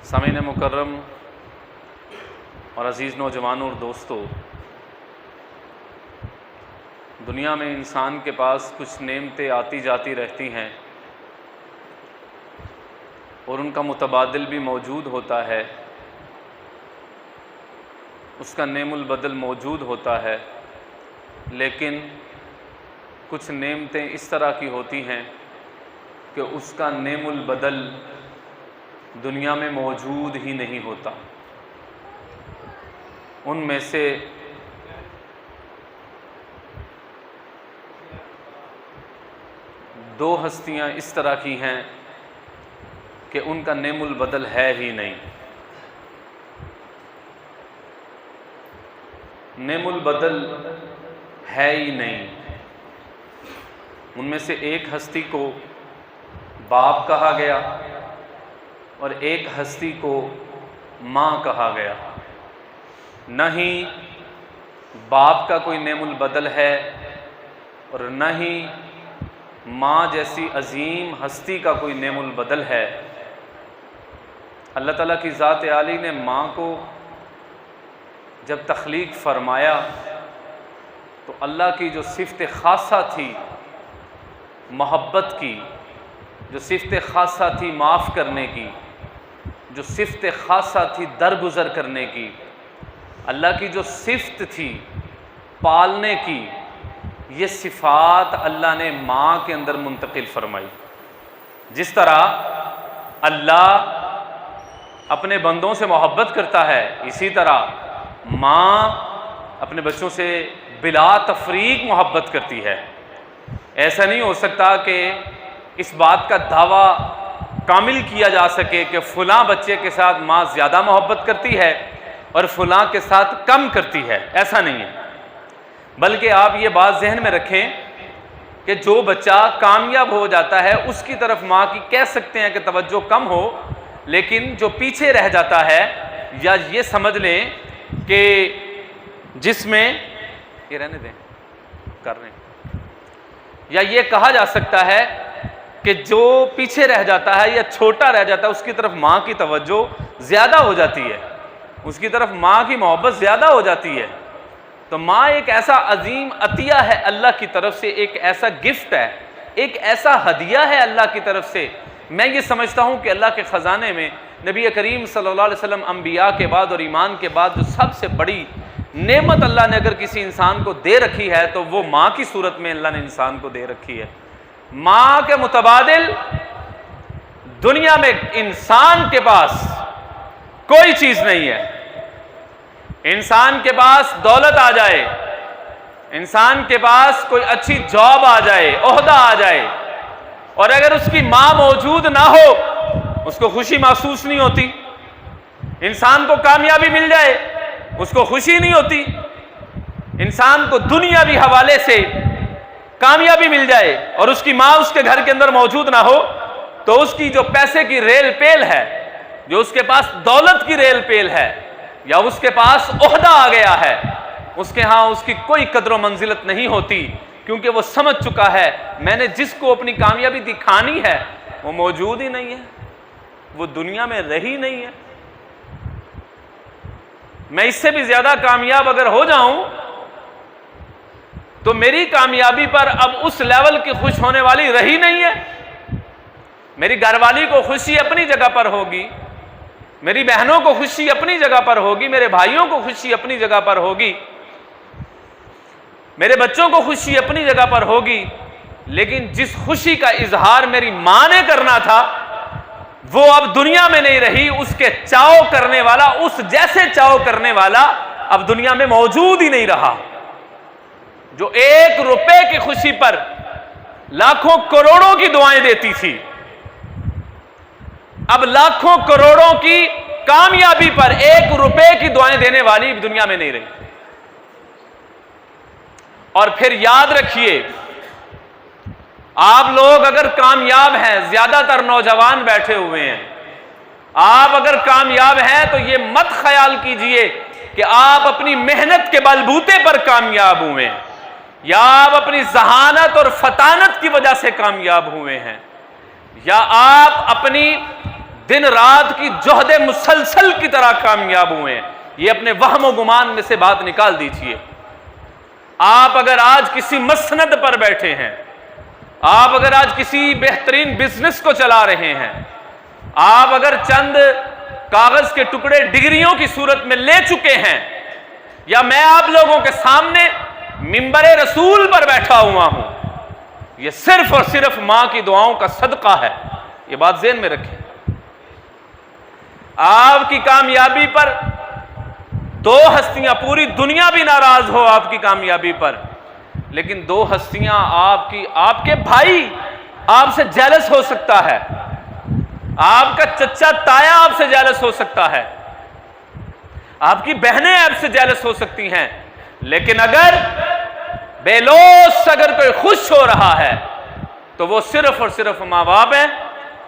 سامعین مکرم اور عزیز نوجوانوں اور دوستو، دنیا میں انسان کے پاس کچھ نعمتیں آتی جاتی رہتی ہیں اور ان کا متبادل بھی موجود ہوتا ہے، اس کا نعم البدل موجود ہوتا ہے، لیکن کچھ نعمتیں اس طرح کی ہوتی ہیں کہ اس کا نعم البدل دنیا میں موجود ہی نہیں ہوتا۔ ان میں سے دو ہستیاں اس طرح کی ہیں کہ ان کا نعم البدل ہے ہی نہیں۔ نعم البدل ہے ہی نہیں۔ ان میں سے ایک ہستی کو باپ کہا گیا اور ایک ہستی کو ماں کہا گیا۔ نہ ہی باپ کا کوئی نعم البدل ہے اور نہ ہی ماں جیسی عظیم ہستی کا کوئی نعم البدل ہے۔ اللہ تعالیٰ کی ذات عالی نے ماں کو جب تخلیق فرمایا تو اللہ کی جو صفت خاصہ تھی محبت کی، جو صفت خاصہ تھی معاف کرنے کی، جو صفت خاصہ تھی درگزر کرنے کی، اللہ کی جو صفت تھی پالنے کی، یہ صفات اللہ نے ماں کے اندر منتقل فرمائی۔ جس طرح اللہ اپنے بندوں سے محبت کرتا ہے، اسی طرح ماں اپنے بچوں سے بلا تفریق محبت کرتی ہے۔ ایسا نہیں ہو سکتا کہ اس بات کا دعویٰ کامل کیا جا سکے کہ فلاں بچے کے ساتھ ماں زیادہ محبت کرتی ہے اور فلاں کے ساتھ کم کرتی ہے، ایسا نہیں ہے۔ بلکہ آپ یہ بات ذہن میں رکھیں کہ جو بچہ کامیاب ہو جاتا ہے اس کی طرف ماں کی کہہ سکتے ہیں کہ توجہ کم ہو، لیکن جو پیچھے رہ جاتا ہے، یا یہ سمجھ لیں کہ جس میں یہ رہنے دیں کر رہے ہیں، یا یہ کہا جا سکتا ہے کہ جو پیچھے رہ جاتا ہے یا چھوٹا رہ جاتا ہے اس کی طرف ماں کی توجہ زیادہ ہو جاتی ہے، اس کی طرف ماں کی محبت زیادہ ہو جاتی ہے۔ تو ماں ایک ایسا عظیم عطیہ ہے اللہ کی طرف سے، ایک ایسا گفٹ ہے، ایک ایسا ہدیہ ہے اللہ کی طرف سے۔ میں یہ سمجھتا ہوں کہ اللہ کے خزانے میں نبی کریم صلی اللہ علیہ وسلم انبیاء کے بعد اور ایمان کے بعد جو سب سے بڑی نعمت اللہ نے اگر کسی انسان کو دے رکھی ہے تو وہ ماں کی صورت میں اللہ نے انسان کو دے رکھی ہے۔ ماں کے متبادل دنیا میں انسان کے پاس کوئی چیز نہیں ہے۔ انسان کے پاس دولت آ جائے، انسان کے پاس کوئی اچھی جاب آ جائے، عہدہ آ جائے، اور اگر اس کی ماں موجود نہ ہو اس کو خوشی محسوس نہیں ہوتی۔ انسان کو کامیابی مل جائے اس کو خوشی نہیں ہوتی۔ انسان کو دنیاوی حوالے سے کامیابی مل جائے اور اس کی ماں اس کے گھر کے اندر موجود نہ ہو تو اس کی جو پیسے کی ریل پیل ہے، جو اس کے پاس دولت کی ریل پیل ہے، یا اس کے پاس عہدہ آ گیا ہے، اس کے ہاں اس کی کوئی قدر و منزلت نہیں ہوتی، کیونکہ وہ سمجھ چکا ہے میں نے جس کو اپنی کامیابی دکھانی ہے وہ موجود ہی نہیں ہے، وہ دنیا میں رہی نہیں ہے۔ میں اس سے بھی زیادہ کامیاب اگر ہو جاؤں تو میری کامیابی پر اب اس لیول کی خوش ہونے والی رہی نہیں ہے۔ میری گھر والی کو خوشی اپنی جگہ پر ہوگی، میری بہنوں کو خوشی اپنی جگہ پر ہوگی، میرے بھائیوں کو خوشی اپنی جگہ پر ہوگی، میرے بچوں کو خوشی اپنی جگہ پر ہوگی، لیکن جس خوشی کا اظہار میری ماں نے کرنا تھا وہ اب دنیا میں نہیں رہی۔ اس کے چاؤ کرنے والا، اس جیسے چاؤ کرنے والا اب دنیا میں موجود ہی نہیں رہا۔ جو 1 روپے کی خوشی پر لاکھوں کروڑوں کی دعائیں دیتی تھی، اب لاکھوں کروڑوں کی کامیابی پر 1 روپے کی دعائیں دینے والی دنیا میں نہیں رہی۔ اور پھر یاد رکھیے، آپ لوگ اگر کامیاب ہیں، زیادہ تر نوجوان بیٹھے ہوئے ہیں، آپ اگر کامیاب ہیں تو یہ مت خیال کیجئے کہ آپ اپنی محنت کے بلبوتے پر کامیاب ہوئے ہیں، یا آپ اپنی ذہانت اور فطانت کی وجہ سے کامیاب ہوئے ہیں، یا آپ اپنی دن رات کی جہد مسلسل کی طرح کامیاب ہوئے ہیں. یہ اپنے وہم و گمان میں سے بات نکال دیجئے. آپ اگر آج کسی مسند پر بیٹھے ہیں، آپ اگر آج کسی بہترین بزنس کو چلا رہے ہیں، آپ اگر چند کاغذ کے ٹکڑے ڈگریوں کی صورت میں لے چکے ہیں، یا میں آپ لوگوں کے سامنے منبر رسول پر بیٹھا ہوا ہوں، یہ صرف اور صرف ماں کی دعاؤں کا صدقہ ہے. یہ بات ذہن میں رکھیں. آپ کی کامیابی پر دو ہستیاں، پوری دنیا بھی ناراض ہو آپ کی کامیابی پر، لیکن دو ہستیاں آپ کے بھائی آپ سے جیلس ہو سکتا ہے، آپ کا چچا تایا آپ سے جیلس ہو سکتا ہے، آپ کی بہنیں آپ سے جیلس ہو سکتی ہیں، لیکن اگر بے لوث اگر کوئی خوش ہو رہا ہے تو وہ صرف اور صرف ماں باپ ہیں،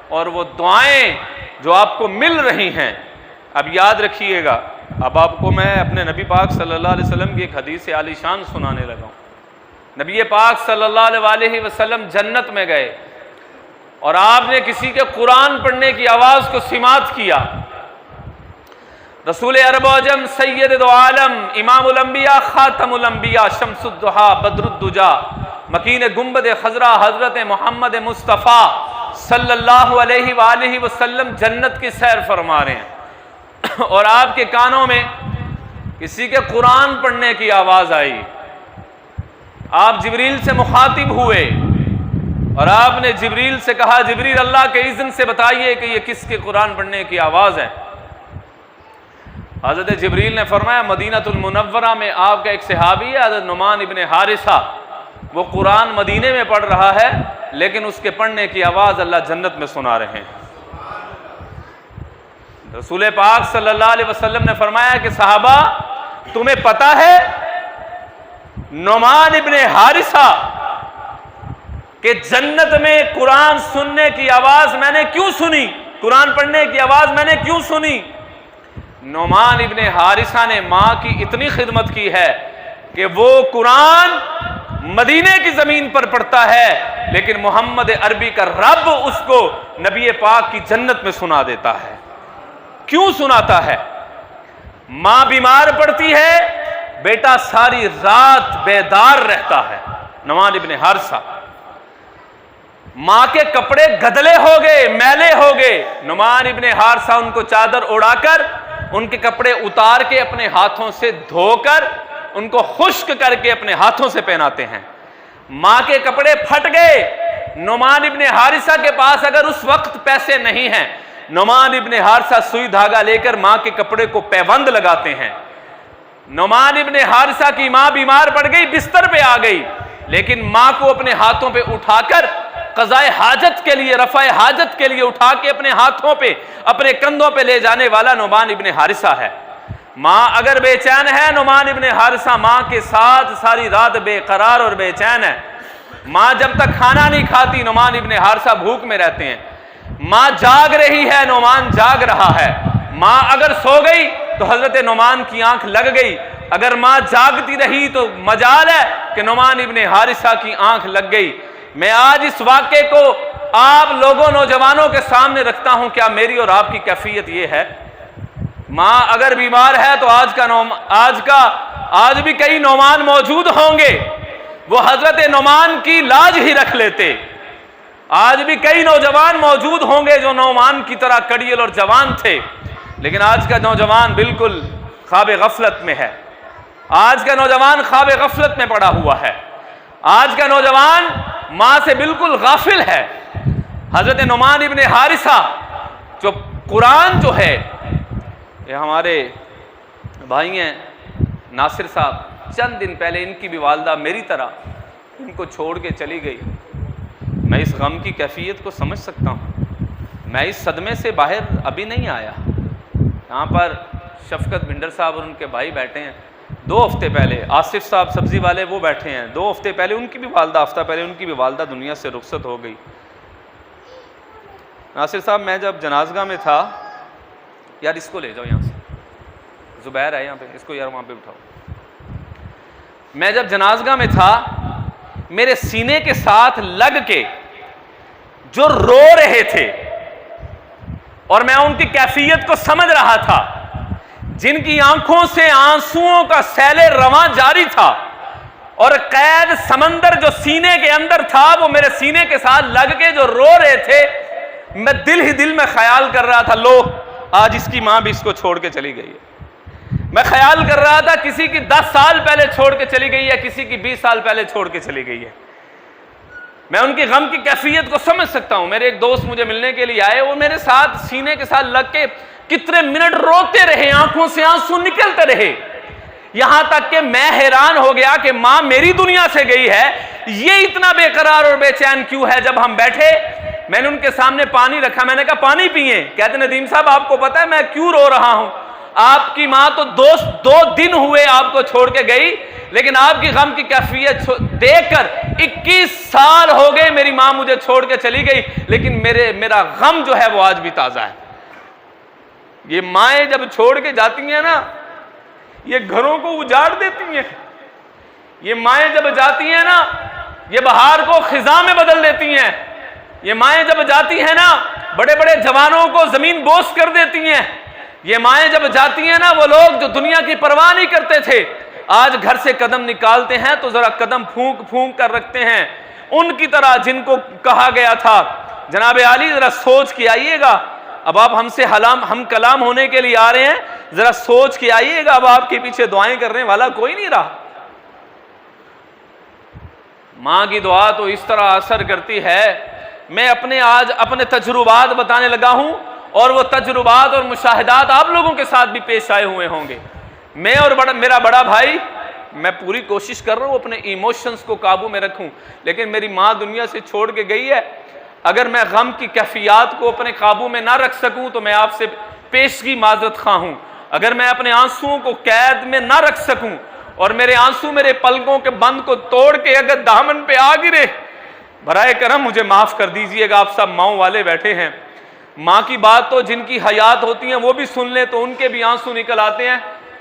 اور وہ دعائیں جو آپ کو مل رہی ہیں. اب یاد رکھیے گا، اب آپ کو میں اپنے نبی پاک صلی اللہ علیہ وسلم کی ایک حدیث عالی شان سنانے لگا ہوں. نبی پاک صلی اللہ علیہ وسلم جنت میں گئے اور آپ نے کسی کے قرآن پڑھنے کی آواز کو سماعت کیا. رسول عرب و عجم، سید دو عالم، امام الانبیاء، خاتم الانبیاء، شمس الضحیٰ، بدر الدجا، مکین گنبد خضرا، حضرت محمد مصطفیٰ صلی اللہ علیہ وآلہ وسلم جنت کی سیر فرما رہے ہیں، اور آپ کے کانوں میں کسی کے قرآن پڑھنے کی آواز آئی. آپ جبریل سے مخاطب ہوئے اور آپ نے جبریل سے کہا، جبریل اللہ کے اذن سے بتائیے کہ یہ کس کے قرآن پڑھنے کی آواز ہے. حضرت جبریل نے فرمایا، مدینہ المنورہ میں آپ کا ایک صحابی ہے حضرت نعمان ابن حارثہ، وہ قرآن مدینے میں پڑھ رہا ہے لیکن اس کے پڑھنے کی آواز اللہ جنت میں سنا رہے ہیں. رسول پاک صلی اللہ علیہ وسلم نے فرمایا کہ صحابہ، تمہیں پتہ ہے نعمان ابن حارثہ کہ جنت میں قرآن سننے کی آواز میں نے کیوں سنی، قرآن پڑھنے کی آواز میں نے کیوں سنی؟ نعمان ابن حارثہ نے ماں کی اتنی خدمت کی ہے کہ وہ قرآن مدینے کی زمین پر پڑھتا ہے لیکن محمد عربی کا رب اس کو نبی پاک کی جنت میں سنا دیتا ہے. کیوں سناتا ہے؟ ماں بیمار پڑتی ہے، بیٹا ساری رات بیدار رہتا ہے. نعمان ابن حارثہ، ماں کے کپڑے گدلے ہو گئے، میلے ہو گئے، نعمان ابن حارثہ ان کو چادر اڑا کر ان کے کپڑے اتار کے اپنے ہاتھوں سے دھو کر ان کو خشک کر کے اپنے ہاتھوں سے پہناتے ہیں. ماں کے کپڑے پھٹ گئے، نعمان ابن حارثہ کے پاس اگر اس وقت پیسے نہیں ہیں، نعمان ابن حارثہ سوئی دھاگا لے کر ماں کے کپڑے کو پیوند لگاتے ہیں. نعمان ابن حارثہ کی ماں بیمار پڑ گئی، بستر پہ آ گئی، لیکن ماں کو اپنے ہاتھوں پہ اٹھا کر قضائے حاجت کے لیے، رفع حاجت کے لیے اٹھا کے اپنے ہاتھوں پہ، اپنے کندھوں پہ لے جانے والا نعمان ابن حارثہ ہے. ماں اگر بے چین ہے، نعمان ابن حارثہ ماں کے ساتھ ساری رات بے قرار اور بے چین ہے. ماں جب تک کھانا نہیں کھاتی، نعمان ابن حارثہ بھوک میں رہتے ہیں. ماں جاگ رہی ہے، نعمان جاگ رہا ہے. ماں اگر سو گئی تو حضرت نعمان کی آنکھ لگ گئی، اگر ماں جاگتی رہی تو مجال ہے کہ نعمان ابن حارثہ کی آنکھ لگ گئی. میں آج اس واقعے کو آپ لوگوں نوجوانوں کے سامنے رکھتا ہوں. کیا میری اور آپ کی کیفیت یہ ہے؟ ماں اگر بیمار ہے تو آج بھی کئی نعمان موجود ہوں گے، وہ حضرت نعمان کی لاج ہی رکھ لیتے. آج بھی کئی نوجوان موجود ہوں گے جو نعمان کی طرح کڑیل اور جوان تھے، لیکن آج کا نوجوان بالکل خواب غفلت میں ہے. آج کا نوجوان خواب غفلت میں پڑا ہوا ہے. آج کا نوجوان ماں سے بالکل غافل ہے. حضرت نعمان ابن حارثہ جو قرآن جو ہے، یہ ہمارے بھائی ہیں ناصر صاحب، چند دن پہلے ان کی بھی والدہ میری طرح ان کو چھوڑ کے چلی گئی. میں اس غم کی کیفیت کو سمجھ سکتا ہوں. میں اس صدمے سے باہر ابھی نہیں آیا. یہاں پر شفقت بھنڈر صاحب اور ان کے بھائی بیٹھے ہیں. 2 ہفتے پہلے آصف صاحب سبزی والے وہ بیٹھے ہیں. 2 ہفتے پہلے ان کی بھی والدہ، ہفتہ پہلے ان کی بھی والدہ دنیا سے رخصت ہو گئی. ناصر صاحب، میں جب جنازگاہ میں تھا، یار اس کو لے جاؤ یہاں سے، زبیر ہے یہاں پہ، اس کو یار وہاں پہ اٹھاؤ. میں جب جنازگاہ میں تھا، میرے سینے کے ساتھ لگ کے جو رو رہے تھے اور میں ان کی کیفیت کو سمجھ رہا تھا، جن کی آنکھوں سے آنسوؤں کا سیل رواں جاری تھا، اور قید سمندر جو سینے کے اندر تھا وہ میرے سینے کے ساتھ لگ کے جو رو رہے تھے، میں دل ہی دل میں خیال کر رہا تھا، لو آج اس کی ماں بھی اس کو چھوڑ کے چلی گئی ہے۔ میں خیال کر رہا تھا کسی کی 10 سال پہلے چھوڑ کے چلی گئی ہے، کسی کی 20 سال پہلے چھوڑ کے چلی گئی ہے۔ میں ان کی غم کی کیفیت کو سمجھ سکتا ہوں۔ میرے ایک دوست مجھے ملنے کے لیے آئے، وہ میرے ساتھ سینے کے ساتھ لگ کے کتنے منٹ روتے رہے، آنکھوں سے آنسو نکلتے رہے، یہاں تک کہ میں حیران ہو گیا کہ ماں میری دنیا سے گئی ہے، یہ اتنا بے قرار اور بے چین کیوں ہے۔ جب ہم بیٹھے، میں نے ان کے سامنے پانی رکھا، میں نے کہا پانی پئیں۔ کہتے ندیم صاحب آپ کو پتا ہے میں کیوں رو رہا ہوں؟ آپ کی ماں تو 2 دن ہوئے آپ کو چھوڑ کے گئی، لیکن آپ کی غم کی کیفیت دیکھ کر 21 سال ہو گئے میری ماں مجھے چھوڑ کے چلی گئی، لیکن میرا غم جو ہے وہ آج بھی تازہ ہے۔ یہ مائیں جب چھوڑ کے جاتی ہیں نا، یہ گھروں کو اجاڑ دیتی ہیں۔ یہ مائیں جب جاتی ہیں نا، یہ بہار کو خزاں میں بدل دیتی ہیں۔ یہ مائیں جب جاتی ہیں نا، بڑے بڑے جوانوں کو زمین بوس کر دیتی ہیں۔ یہ مائیں جب جاتی ہیں نا، وہ لوگ جو دنیا کی پرواہ نہیں کرتے تھے، آج گھر سے قدم نکالتے ہیں تو ذرا قدم پھونک پھونک کر رکھتے ہیں، ان کی طرح جن کو کہا گیا تھا جناب عالی ذرا سوچ کے آئیے گا، اب آپ ہم سے ہم کلام ہونے کے لیے آ رہے ہیں، ذرا سوچ کے آئیے گا، اب آپ کے پیچھے دعائیں کرنے والا کوئی نہیں رہا۔ ماں کی دعا تو اس طرح اثر کرتی ہے۔ میں آج اپنے تجربات بتانے لگا ہوں، اور وہ تجربات اور مشاہدات آپ لوگوں کے ساتھ بھی پیش آئے ہوئے ہوں گے۔ میں اور میرا بڑا بھائی، میں پوری کوشش کر رہا ہوں اپنے ایموشنز کو قابو میں رکھوں، لیکن میری ماں دنیا سے چھوڑ کے گئی ہے۔ اگر میں غم کی کیفیات کو اپنے قابو میں نہ رکھ سکوں تو میں آپ سے پیشگی معذرت خواہ ہوں۔ اگر میں اپنے آنسوؤں کو قید میں نہ رکھ سکوں، اور میرے آنسو میرے پلکوں کے بند کو توڑ کے اگر دامن پہ آ گرے، برائے کرم مجھے معاف کر دیجئے گا۔ آپ سب ماؤں والے بیٹھے ہیں، ماں کی بات تو جن کی حیات ہوتی ہیں وہ بھی سن لیں تو ان کے بھی آنسو نکل آتے ہیں۔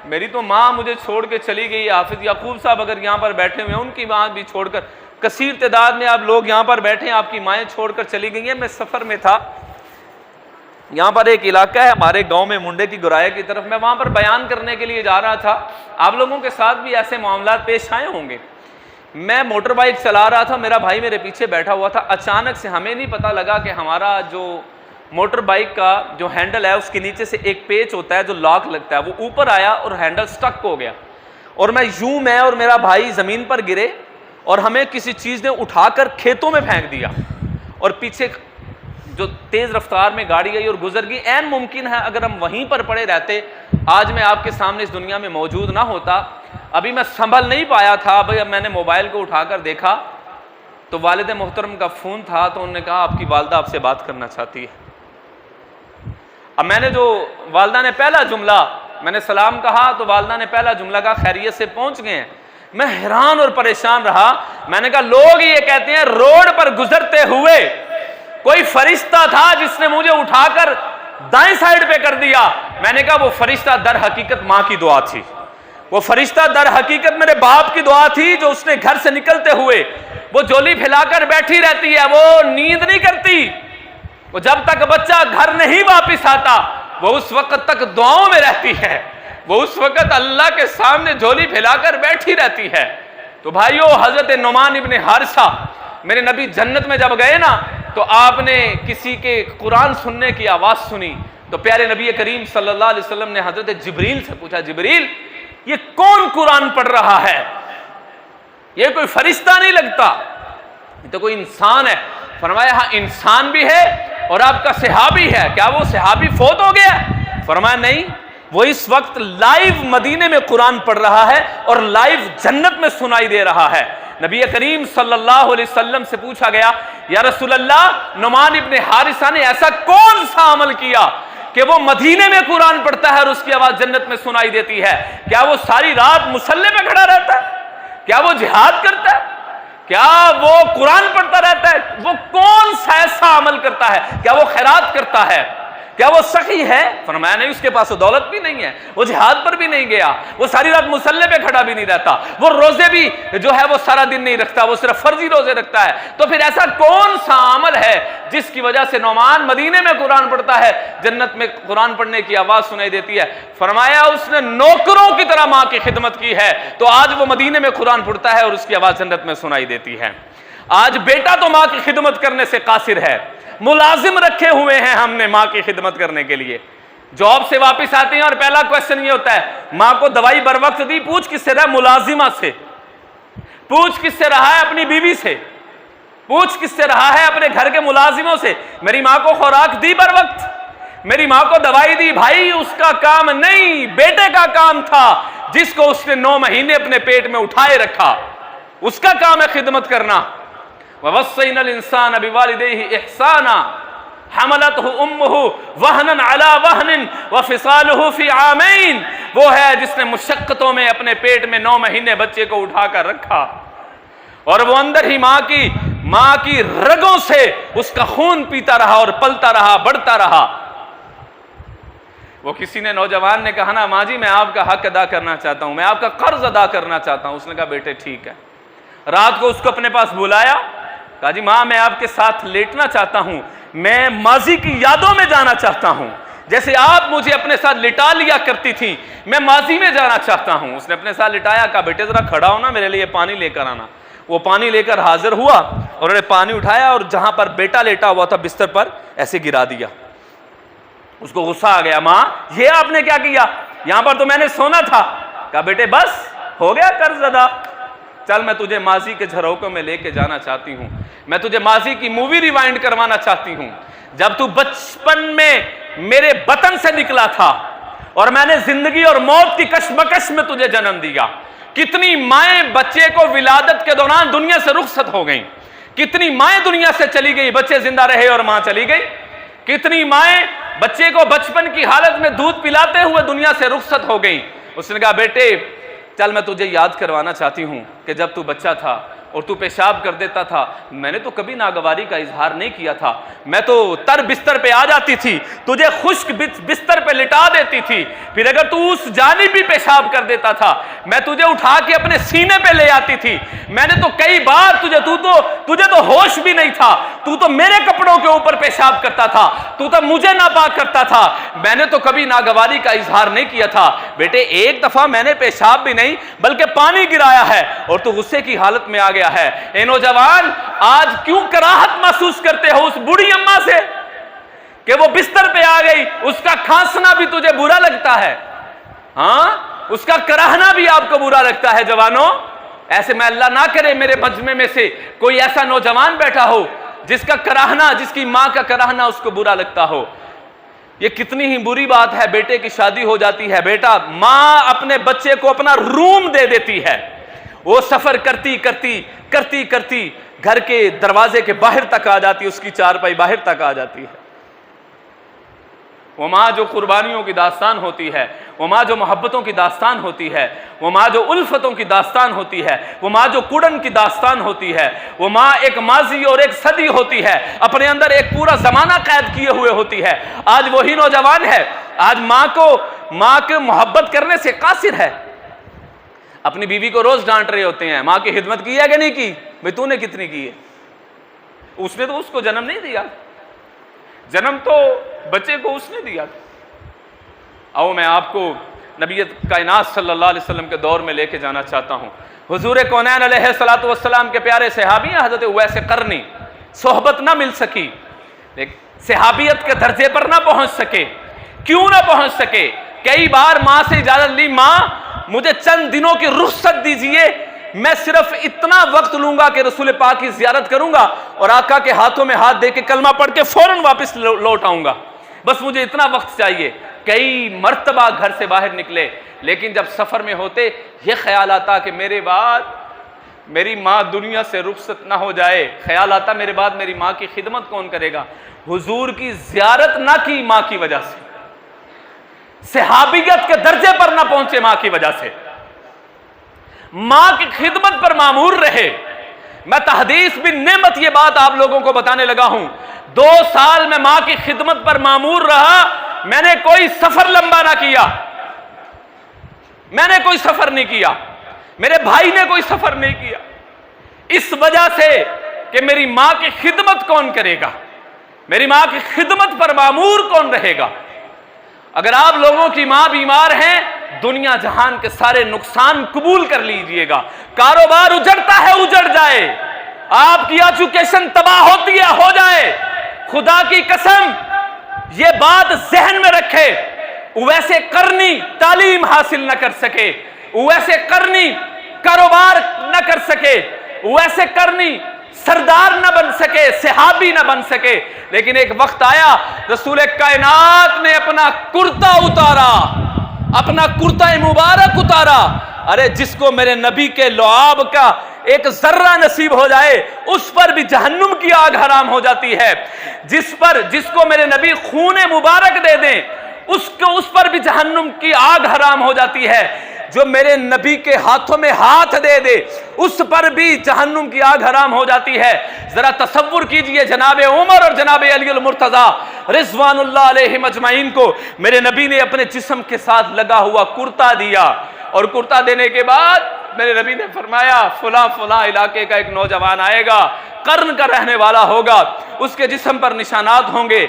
میری تو ماں مجھے چھوڑ کے چلی گئی ہے۔ حافظ یعقوب صاحب اگر یہاں پر بیٹھے ہوئے ہیں، ان کی ماں بھی چھوڑ کر، کثیر تعداد میں آپ لوگ یہاں پر بیٹھے ہیں، آپ کی مائیں چھوڑ کر چلی گئی ہیں۔ میں سفر میں تھا، یہاں پر ایک علاقہ ہے ہمارے گاؤں میں، منڈے کی گرائے کی طرف، میں وہاں پر بیان کرنے کے لیے جا رہا تھا۔ آپ لوگوں کے ساتھ بھی ایسے معاملات پیش آئے ہوں گے۔ میں موٹر بائک چلا رہا تھا، میرا بھائی میرے پیچھے بیٹھا ہوا تھا۔ اچانک سے ہمیں نہیں پتہ لگا کہ ہمارا جو موٹر بائک کا جو ہینڈل ہے اس کے نیچے سے ایک پیچ ہوتا ہے جو لاک لگتا ہے، وہ اوپر آیا اور ہینڈل سٹک ہو گیا، اور میں اور میرا بھائی زمین پر گرے، اور ہمیں کسی چیز نے اٹھا کر کھیتوں میں پھینک دیا، اور پیچھے جو تیز رفتار میں گاڑی گئی اور گزر گئی۔ عین ممکن ہے اگر ہم وہیں پر پڑے رہتے، آج میں آپ کے سامنے اس دنیا میں موجود نہ ہوتا۔ ابھی میں سنبھل نہیں پایا تھا، اب میں نے موبائل کو اٹھا کر دیکھا تو والد محترم کا فون تھا، تو انہوں نے کہا آپ کی والدہ آپ سے بات کرنا چاہتی ہے۔ اب میں نے جو والدہ نے پہلا جملہ، میں نے سلام کہا تو والدہ نے پہلا جملہ کہا خیریت سے پہنچ گئے ہیں۔ میں حیران اور پریشان رہا۔ میں نے کہا لوگ یہ کہتے ہیں روڈ پر گزرتے ہوئے کوئی فرشتہ تھا جس نے مجھے اٹھا کر دائیں سائیڈ پہ کر دیا۔ میں نے کہا وہ فرشتہ در حقیقت ماں کی دعا تھی، وہ فرشتہ در حقیقت میرے باپ کی دعا تھی، جو اس نے گھر سے نکلتے ہوئے وہ جولی پھیلا کر بیٹھی رہتی ہے، وہ نیند نہیں کرتی، وہ جب تک بچہ گھر نہیں واپس آتا وہ اس وقت تک دعاؤں میں رہتی ہے، وہ اس وقت اللہ کے سامنے جھولی پھیلا کر بیٹھی رہتی ہے۔ تو بھائیو، حضرت نعمان ابن حارثہ، میرے نبی جنت میں جب گئے نا تو آپ نے کسی کے قرآن سننے کی آواز سنی، تو پیارے نبی کریم صلی اللہ علیہ وسلم نے حضرت جبریل سے پوچھا، جبریل یہ کون قرآن پڑھ رہا ہے؟ یہ کوئی فرشتہ نہیں لگتا، یہ تو کوئی انسان ہے۔ فرمایا ہاں انسان بھی ہے اور آپ کا صحابی ہے، کیا وہ صحابی فوت ہو گیا؟ فرمایا نہیں، وہ اس وقت لائیو مدینے میں قرآن پڑھ رہا ہے اور لائیو جنت میں سنائی دے رہا ہے۔ نبی کریم صلی اللہ علیہ وسلم سے پوچھا گیا، یا رسول اللہ، نعمان ابن حارثہ نے ایسا کون سا عمل کیا کہ وہ مدینے میں قرآن پڑھتا ہے اور اس کی آواز جنت میں سنائی دیتی ہے؟ کیا وہ ساری رات مصلی پہ کھڑا رہتا ہے؟ کیا وہ جہاد کرتا ہے؟ کیا وہ قرآن پڑھتا رہتا ہے؟ وہ کون سا ایسا عمل کرتا ہے؟ کیا وہ خیرات کرتا ہے؟ کیا وہ سخی ہے؟ فرمایا نہیں، اس کے پاس وہ دولت بھی نہیں ہے، وہ جہاد پر بھی نہیں گیا، وہ ساری رات مصلے پہ کھڑا بھی نہیں رہتا، وہ روزے بھی جو ہے وہ سارا دن نہیں رکھتا، وہ صرف فرضی روزے رکھتا ہے۔ تو پھر ایسا کون سا عمل ہے جس کی وجہ سے نعمان مدینے میں قرآن پڑھتا ہے، جنت میں قرآن پڑھنے کی آواز سنائی دیتی ہے؟ فرمایا اس نے نوکروں کی طرح ماں کی خدمت کی ہے، تو آج وہ مدینے میں قرآن پڑھتا ہے اور اس کی آواز جنت میں سنائی دیتی ہے۔ آج بیٹا تو ماں کی خدمت کرنے سے قاصر ہے، ملازم رکھے ہوئے ہیں ہم نے ماں کی خدمت کرنے کے لیے۔ جاب سے واپس آتے ہیں اور پہلا کویسچن یہ ہوتا ہے، ماں کو دوائی بر وقت دی؟ پوچھ کس سے رہا؟ ملازمہ سے۔ پوچھ کس سے رہا ہے؟ اپنی بیوی سے۔ پوچھ کس سے رہا ہے؟ اپنے گھر کے ملازموں سے۔ میری ماں کو خوراک دی بر وقت؟ میری ماں کو دوائی دی؟ بھائی اس کا کام نہیں، بیٹے کا کام تھا، جس کو اس نے 9 مہینے اپنے پیٹ میں اٹھائے رکھا، اس کا کام ہے خدمت کرنا۔ وَوَصَّيْنَا الْإِنسَانَ بِوَالِدَيْهِ إِحْسَانًا حَمَلَتْهُ أُمُّهُ وَهْنًا عَلَى وَهْنٍ وَفِصَالُهُ فِي عَامَيْنِ، وہ ہے جس نے مشقتوں میں اپنے پیٹ میں 9 مہینے بچے کو اٹھا کر رکھا، اور وہ اندر ہی ماں کی رگوں سے اس کا خون پیتا رہا اور پلتا رہا، بڑھتا رہا۔ وہ کسی نے نوجوان نے کہا نا، ماں جی میں آپ کا حق ادا کرنا چاہتا ہوں، میں آپ کا قرض ادا کرنا چاہتا ہوں۔ اس نے کہا بیٹے ٹھیک ہے۔ رات کو اس کو اپنے پاس بلایا، کہا جی ماں میں آپ کے ساتھ لیٹنا چاہتا ہوں، میں ماضی کی یادوں میں جانا چاہتا ہوں، جیسے آپ مجھے اپنے ساتھ لٹا لیا کرتی تھی، میں ماضی میں جانا چاہتا ہوں۔ اس نے اپنے ساتھ لٹایا، کہا بیٹے ذرا کھڑا ہونا، میرے لیے پانی لے کر آنا۔ وہ پانی لے کر حاضر ہوا اور انہوں نے پانی اٹھایا اور جہاں پر بیٹا لیٹا ہوا تھا بستر پر ایسے گرا دیا۔ اس کو غصہ آ گیا، ماں یہ آپ نے کیا کیا؟ یہاں پر تو میں نے سونا تھا۔ کہا بیٹے بس ہو گیا قرض ادا، چل میں تجھے ماضی کے جھروکوں میں لے کے جانا چاہتی ہوں، میں تجھے ماضی کی مووی ریوائنڈ کروانا چاہتی ہوں۔ جب تو بچپن میں میرے بطن سے نکلا تھا اور میں نے زندگی اور موت کی کشمکش میں تجھے جنم دیا، کتنی مائیں بچے کو ولادت کے دوران دنیا سے رخصت ہو گئیں، کتنی مائیں دنیا سے چلی گئی، بچے زندہ رہے اور ماں چلی گئی، کتنی مائیں بچے کو بچپن کی حالت میں دودھ پلاتے ہوئے دنیا سے رخصت ہو گئی۔ اس نے کہا بیٹے چل میں تجھے یاد کروانا چاہتی ہوں کہ جب تو بچہ تھا اور تو پیشاب کر دیتا تھا، میں نے تو کبھی ناگواری کا اظہار نہیں کیا تھا، میں تو تر بستر پہ آ جاتی تھی، تجھے خشک بستر پہ لٹا دیتی تھی، پھر اگر تو اس جانب بھی پیشاب کر دیتا تھا میں تجھے اٹھا کے اپنے سینے پہ لے آتی تھی، میں نے تو کئی بار تجھے تو ہوش بھی نہیں تھا، تو میرے کپڑوں کے اوپر پیشاب کرتا تھا، تو مجھے ناپاک کرتا تھا، میں نے تو کبھی ناگواری کا اظہار نہیں کیا تھا۔ بیٹے ایک دفعہ میں نے پیشاب بھی نہیں بلکہ پانی گرایا ہے اور تو غصے کی حالت میں آ گیا ہے۔ اے نوجوان آج کیوں کراہت محسوس کرتے ہو اس بوڑھی اماں سے کہ وہ بستر پہ آ گئی، اس کا کھانسنا بھی تجھے برا لگتا ہے؟ ہاں اس کا کراہنا بھی آپ کو برا لگتا ہے؟ جوانوں ایسے میں اللہ نہ کرے میرے مجمع میں سے کوئی ایسا نوجوان بیٹھا ہو جس کا کراہنا، جس کی ماں کا کراہنا اس کو برا لگتا ہو۔ یہ کتنی ہی بری بات ہے، بیٹے کی شادی ہو جاتی ہے، بیٹا ماں اپنے بچے کو اپنا روم دے دیتی ہے، وہ سفر کرتی گھر کے دروازے کے باہر تک آ جاتی، اس کی چارپائی باہر تک آ جاتی ہے۔ وہ ماں جو قربانیوں کی داستان ہوتی ہے، وہ ماں جو محبتوں کی داستان ہوتی ہے، وہ ماں جو الفتوں کی داستان ہوتی ہے، وہ ماں جو کڑن کی داستان ہوتی ہے، وہ ماں ایک ماضی اور ایک صدی ہوتی ہے، اپنے اندر ایک پورا زمانہ قید کیے ہوئے ہوتی ہے۔ آج وہی نوجوان ہے، آج ماں کو محبت کرنے سے قاصر ہے، اپنی بیوی کو روز ڈانٹ رہے ہوتے ہیں، ماں کی خدمت کی ہے کہ نہیں کی؟ بھئی تو نے کتنی کی ہے؟ اس نے تو اس کو جنم نہیں دیا، جنم تو بچے کو اس نے دیا تھا۔ آؤ میں آپ کو نبی کائنات صلی اللہ علیہ وسلم کے دور میں لے کے جانا چاہتا ہوں۔ حضور کونین علیہ السلام کے پیارے صحابی ہیں حضرت اویس قرنی، صحبت نہ مل سکی، صحابیت کے درجے پر نہ پہنچ سکے۔ کیوں نہ پہنچ سکے؟ کئی بار ماں سے اجازت لی، ماں مجھے چند دنوں کی رخصت دیجئے، میں صرف اتنا وقت لوں گا کہ رسول پاک کی زیارت کروں گا اور آقا کے ہاتھوں میں ہاتھ دے کے کلمہ پڑھ کے فوراً واپس لوٹ آؤں گا، بس مجھے اتنا وقت چاہیے۔ کئی مرتبہ گھر سے باہر نکلے، لیکن جب سفر میں ہوتے یہ خیال آتا کہ میرے بعد میری ماں دنیا سے رخصت نہ ہو جائے، خیال آتا میرے بعد میری ماں کی خدمت کون کرے گا۔ حضور کی زیارت نہ کی ماں کی وجہ سے، صحابیت کے درجے پر نہ پہنچے ماں کی وجہ سے، ماں کی خدمت پر معمور رہے، میں تحدیث بن نعمت یہ بات آپ لوگوں کو بتانے لگا ہوں. 2 سال میں ماں کی خدمت پر مامور رہا. میں نے کوئی سفر لمبا نہ کیا, میں نے کوئی سفر نہیں کیا, میرے بھائی نے کوئی سفر نہیں کیا, اس وجہ سے کہ میری ماں کی خدمت کون کرے گا, میری ماں کی خدمت پر مامور کون رہے گا. اگر آپ لوگوں کی ماں بیمار ہیں, دنیا جہان کے سارے نقصان قبول کر لیجئے گا. کاروبار اجڑتا ہے اجڑ جائے, آپ کی ایجوکیشن تباہ ہوتی ہے ہو جائے, خدا کی قسم یہ بات ذہن میں رکھے. ویسے کرنی تعلیم حاصل نہ کر سکے, ویسے کرنی کاروبار نہ کر سکے, ویسے کرنی سردار نہ بن سکے, صحابی نہ بن سکے, لیکن ایک وقت آیا رسول کائنات نے اپنا کرتا اتارا, اپنا کرتا مبارک اتارا. ارے جس کو میرے نبی کے لعاب کا ایک ذرہ نصیب ہو جائے اس پر بھی جہنم کی آگ حرام ہو جاتی ہے. جس کو میرے نبی خون مبارک دے دیں اس پر بھی جہنم کی آگ حرام ہو جاتی ہے. جو میرے نبی کے ہاتھوں میں ہاتھ دے دے اس پر بھی جہنم کی آگ حرام ہو جاتی ہے. ذرا تصور کیجئے جناب عمر اور جناب علی المرتضیٰ رضوان اللہ علیہم اجمعین کو میرے نبی نے اپنے جسم کے ساتھ لگا ہوا کرتا دیا, اور کرتا دینے کے بعد میرے نبی نے فرمایا فلاں فلاں علاقے کا ایک نوجوان آئے گا, قرن کا رہنے والا ہوگا, اس کے جسم پر نشانات ہوں گے,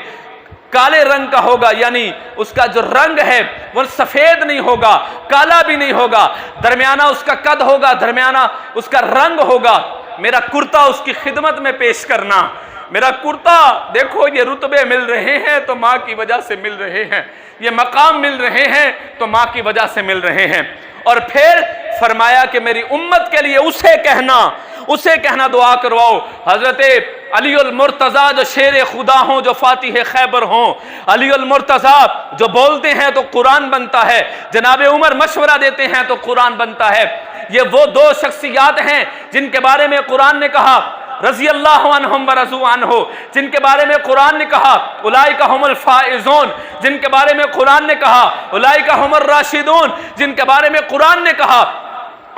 کالے رنگ کا ہوگا, یعنی اس کا جو رنگ ہے وہ سفید نہیں ہوگا, کالا بھی نہیں ہوگا, درمیانہ اس کا قد ہوگا, درمیانہ اس کا رنگ ہوگا. میرا کرتا اس کی خدمت میں پیش کرنا. میرا کرتا دیکھو یہ رتبے مل رہے ہیں تو ماں کی وجہ سے مل رہے ہیں, یہ مقام مل رہے ہیں تو ماں کی وجہ سے مل رہے ہیں. اور پھر فرمایا کہ میری امت کے لیے اسے کہنا دعا کرواؤ. حضرت علی المرتضیٰ جو شیر خدا ہوں, جو فاتح خیبر ہوں, علی المرتضیٰ جو بولتے ہیں تو قرآن بنتا ہے, جناب عمر مشورہ دیتے ہیں تو قرآن بنتا ہے. یہ وہ 2 شخصیات ہیں جن کے بارے میں قرآن نے کہا رضی اللہ عنہم ورضوا عنہ, جن کے بارے میں قرآن نے کہا اولئک هم الفائزون, جن کے بارے میں قرآن نے کہا اولئک هم الراشدون, جن کے بارے میں قرآن نے کہا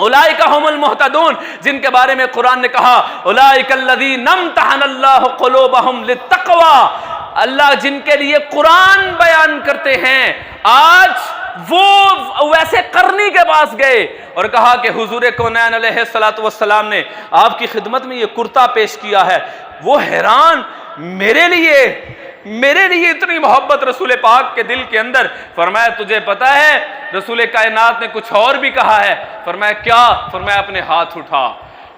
اولئک هم المہتدون, جن کے بارے میں قرآن نے کہا اولئک الذین امتحن اللہ قلوبہم للتقوی. اللہ جن کے لیے قرآن بیان کرتے ہیں, آج وہ ویسے کرنی کے پاس گئے اور کہا کہ حضور کونین علیہ السلام نے آپ کی خدمت میں یہ کرتا پیش کیا ہے. وہ حیران, میرے لیے اتنی محبت رسول پاک کے دل کے اندر. فرمایا تجھے پتا ہے رسول کائنات نے کچھ اور بھی کہا ہے. فرمایا کیا؟ فرمایا اپنے ہاتھ اٹھا.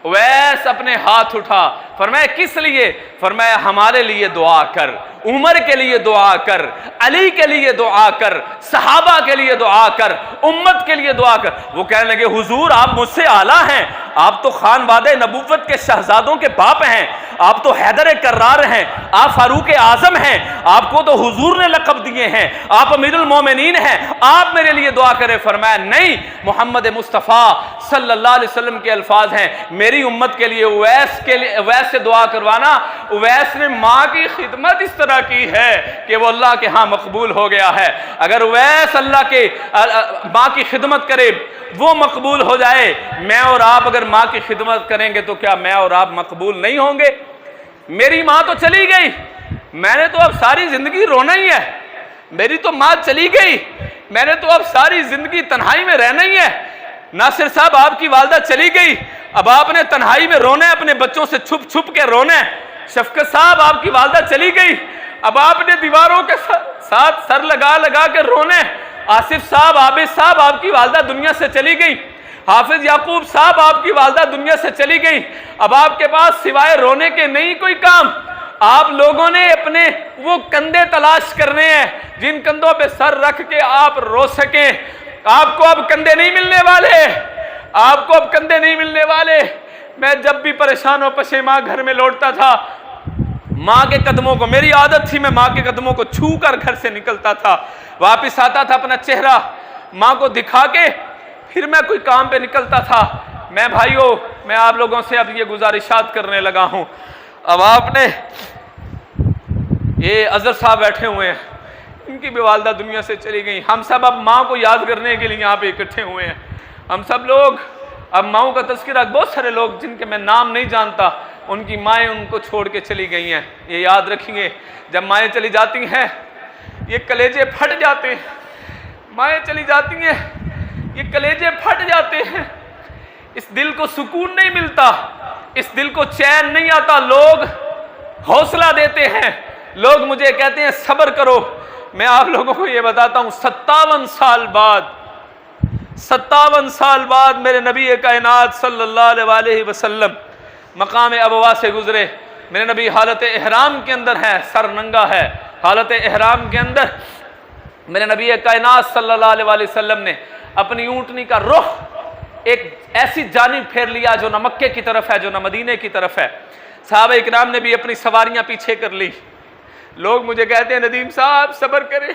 ویس اپنے ہاتھ اٹھا. فرمایا کس لیے؟ فرمایا ہمارے لیے دعا کر, عمر کے لیے دعا کر, علی کے لیے دعا کر, صحابہ کے لیے دعا کر, امت کے لیے دعا کر. وہ کہنے لگے حضور آپ مجھ سے اعلیٰ ہیں, آپ تو خانوادہ نبوت کے شہزادوں کے باپ ہیں, آپ تو حیدر کرار ہیں, آپ فاروق اعظم ہیں, آپ کو تو حضور نے لقب دیے ہیں, آپ امیر المومنین ہیں, آپ میرے لیے دعا کریں. فرمایا نہیں, محمد مصطفیٰ صلی اللہ علیہ وسلم کے الفاظ ہیں, میری امت کے لیے اویس سے دعا کروانا. اویس نے ماں کی خدمت اس طرح کی ہے کہ وہ اللہ کے ہاں مقبول ہو گیا ہے. اگر اویس اللہ کے ماں کی خدمت کرے وہ مقبول ہو جائے, میں اور آپ اگر ماں کی خدمت کریں گے تو کیا میں اور آپ مقبول نہیں ہوں گے؟ میری ماں تو چلی گئی, میں نے تو اب ساری زندگی رونا ہی ہے. میری تو ماں چلی گئی, میں نے تو اب ساری زندگی تنہائی میں رہنا ہی ہے. ناصر صاحب آپ کی والدہ چلی گئی, اب آپ نے تنہائی میں رونا ہے, اپنے بچوں سے چھپ چھپ کے رونا ہے. شفقت صاحب آپ کی والدہ چلی گئی, اب آپ نے دیواروں کے ساتھ سر لگا کے رونا ہے. آصف صاحب, عابد صاحب آپ کی والدہ دنیا سے چلی گئی. حافظ یعقوب صاحب آپ کی والدہ دنیا سے چلی گئی. اب آپ کے پاس سوائے رونے کے نہیں کوئی کام. آپ لوگوں نے اپنے وہ کندھے تلاش کرنے ہیں جن کندھوں پہ سر رکھ کے آپ رو سکیں. آپ کو اب کندھے نہیں ملنے والے, آپ کو اب کندھے نہیں ملنے والے. میں جب بھی پریشان و پشیمان گھر میں لوٹتا تھا, ماں کے قدموں کو, میری عادت تھی میں ماں کے قدموں کو چھو کر گھر سے نکلتا تھا, واپس آتا تھا اپنا چہرہ ماں کو دکھا کے پھر میں کوئی کام پہ نکلتا تھا. میں بھائیو, میں آپ لوگوں سے اب یہ گزارشات کرنے لگا ہوں. اب آپ نے یہ اظہر صاحب بیٹھے ہوئے ہیں, ان کی بھی والدہ دنیا سے چلی گئی. ہم سب اب ماں کو یاد کرنے کے لیے یہاں پہ اکٹھے ہوئے ہیں. ہم سب لوگ اب ماؤں کا تذکرہ بہت سارے لوگ جن کے میں نام نہیں جانتا، ان کی مائیں ان کو چھوڑ کے چلی گئی ہیں، یہ یاد رکھیں گے، جب مائیں چلی جاتی ہیں یہ کلیجے پھٹ جاتے ہیں، مائیں چلی جاتی ہیں یہ کلیجے پھٹ جاتے ہیں، اس دل کو سکون نہیں ملتا، اس دل کو چین نہیں آتا، لوگ حوصلہ دیتے ہیں، لوگ مجھے کہتے ہیں صبر کرو، میں آپ لوگوں کو یہ بتاتا ہوں 57 سال بعد میرے نبی کائنات صلی اللہ علیہ وسلم مقام ابوا سے گزرے، میرے نبی حالت احرام کے اندر ہے، سر ننگا ہے، حالت احرام کے اندر میرے نبی کائنات صلی اللہ علیہ وسلم نے اپنی اونٹنی کا رخ ایک ایسی جانب پھیر لیا جو نہ مکے کی طرف ہے جو نہ مدینے کی طرف ہے، صحابہ اکرام نے بھی اپنی سواریاں پیچھے کر لی، لوگ مجھے کہتے ہیں ندیم صاحب صبر کریں،